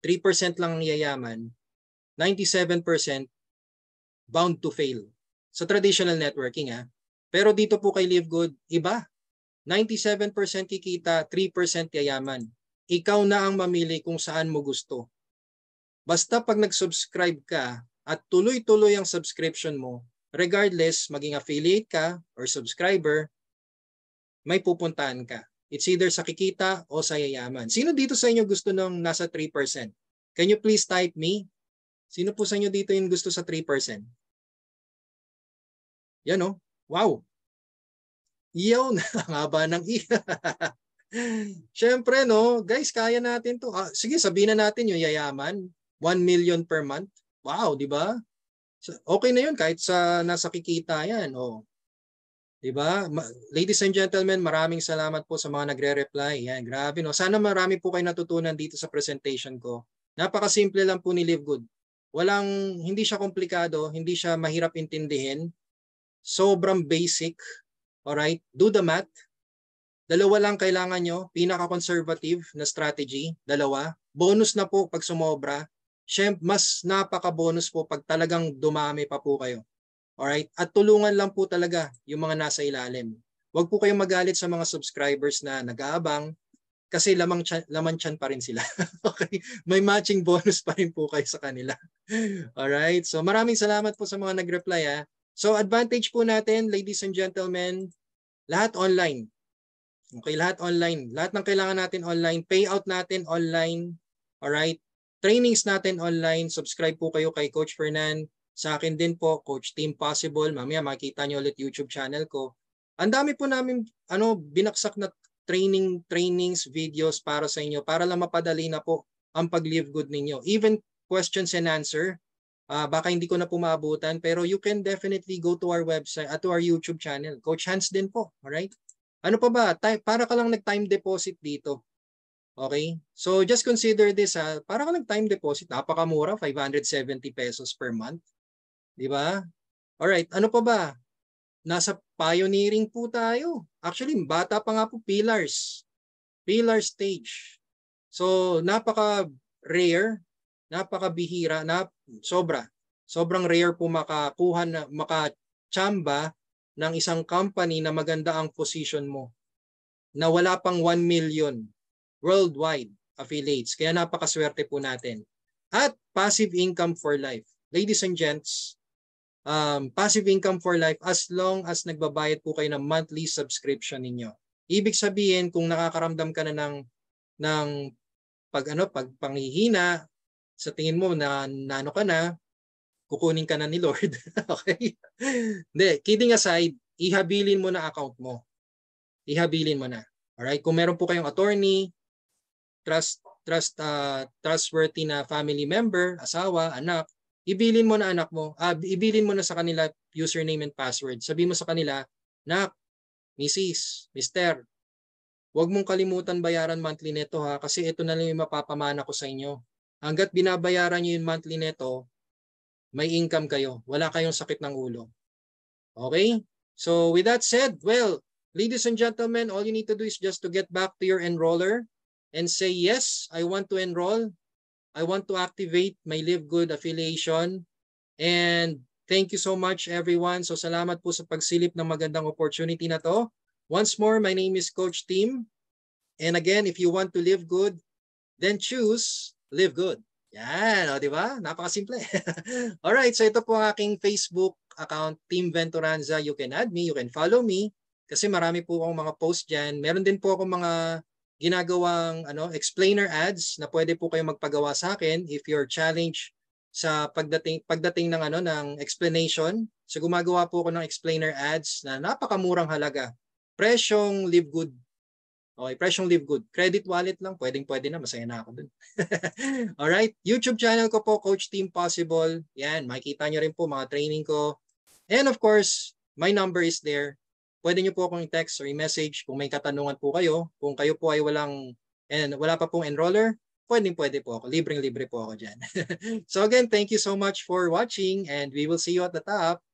3% lang ang yayaman, 97% bound to fail. Sa traditional networking, Pero dito po kay Live Good, iba. 97% kikita, 3% yayaman. Ikaw na ang mamili kung saan mo gusto. Basta pag nag-subscribe ka at tuloy-tuloy ang subscription mo, regardless, maging affiliate ka or subscriber, may pupuntahan ka. It's either sa kikita o sa yayaman. Sino dito sa inyo gusto ng nasa 3%? Can you please type me? Sino po sa inyo dito yung gusto sa 3%? Yan o. Wow. Iyaw na. Ang haba ng iya. Siyempre, no? Guys, kaya natin to. Sige, sabihin na natin yung yayaman. 1 million per month. Wow, di ba? Okay na yun kahit sa nasa kikita yan. Diba? Ladies and gentlemen, maraming salamat po sa mga nagre-reply. Yan, grabe no. Sana marami po kayo natutunan dito sa presentation ko. Napakasimple lang po ni Live Good. Hindi siya komplikado, hindi siya mahirap intindihin. Sobrang basic. Alright? Do the math. 2 lang kailangan nyo. Pinaka-conservative na strategy. 2. Bonus na po pag sumobra. Siyempre, mas napaka-bonus po pag talagang dumami pa po kayo. Alright? At tulungan lang po talaga yung mga nasa ilalim. Huwag po kayong magalit sa mga subscribers na nag-aabang kasi laman tiyan pa rin sila. Okay? May matching bonus pa rin po kayo sa kanila. Alright? So maraming salamat po sa mga nag-reply. So advantage po natin, ladies and gentlemen, lahat online. Okay, lahat online. Lahat ng kailangan natin online. Payout natin online. Alright? Trainings natin online. Subscribe po kayo kay Coach Fernan. Sa akin din po, Coach Team Possible. Mamaya makita nyo ulit YouTube channel ko. Ang dami po namin binaksak na trainings, videos para sa inyo para lang mapadali na po ang pag-live good ninyo. Even questions and answer. Baka hindi ko na po maabutan pero you can definitely go to our website at to our YouTube channel. Coach Hans din po. Alright? Ano pa ba? Para ka lang nag-time deposit dito. Okay? So just consider this para ka nag-time deposit. Napakamura, 570 pesos per month. Di ba? Alright, ano pa ba? Nasa pioneering po tayo. Actually, bata pa nga po, pillars. Pillar stage. So napaka-rare, napakabihira, sobrang rare po makachamba ng isang company na maganda ang position mo na wala pang 1 million worldwide affiliates. Kaya napakaswerte po natin. At passive income for life. Ladies and gents, passive income for life as long as nagbabayad po kayo ng monthly subscription ninyo. Ibig sabihin, kung nakakaramdam ka na ng pagpanghihina, sa tingin mo na nano ka na, kukunin ka na ni Lord. Okay? Hindi, kidding aside, ihabilin mo na account mo. Ihabilin mo na. Alright? Kung meron po kayong attorney, trustworthy na family member, asawa, anak, ibilin mo na ibilin mo na sa kanila username and password. Sabihin mo sa kanila, nak, Mrs., Mr., huwag mong kalimutan bayaran monthly neto ha, kasi ito na lang yung mapapamana ko sa inyo. Hanggat binabayaran nyo yung monthly neto, may income kayo. Wala kayong sakit ng ulo. Okay? So with that said, well, ladies and gentlemen, all you need to do is just to get back to your enroller and say, yes, I want to enroll. I want to activate my Live Good affiliation. And thank you so much, everyone. So salamat po sa pagsilip ng magandang opportunity na to. Once more, my name is Coach Tim. And again, if you want to live good, then choose Live Good. Yan, di ba? Napakasimple. Alright, so ito po ang aking Facebook account, Team Venturanza. You can add me, you can follow me. Kasi marami po akong mga post dyan. Meron din po akong mga ginagawang explainer ads na pwede po kayo magpagawa sa akin if you're challenged sa pagdating ng ng explanation. So gumagawa po ako ng explainer ads na napakamurang halaga. Presyong Live Good. Okay, presyong Live Good. Credit wallet lang, pwede na, masaya na ako dun. Alright, YouTube channel ko po, Coach Team Possible. Yan, makikita nyo rin po mga training ko. And of course, my number is there. Pwede nyo po akong i-text or i-message kung may katanungan po kayo. Kung kayo po ay wala pa pong enroller, pwede po ako. Libreng-libre po ako dyan. So again, thank you so much for watching and we will see you at the top.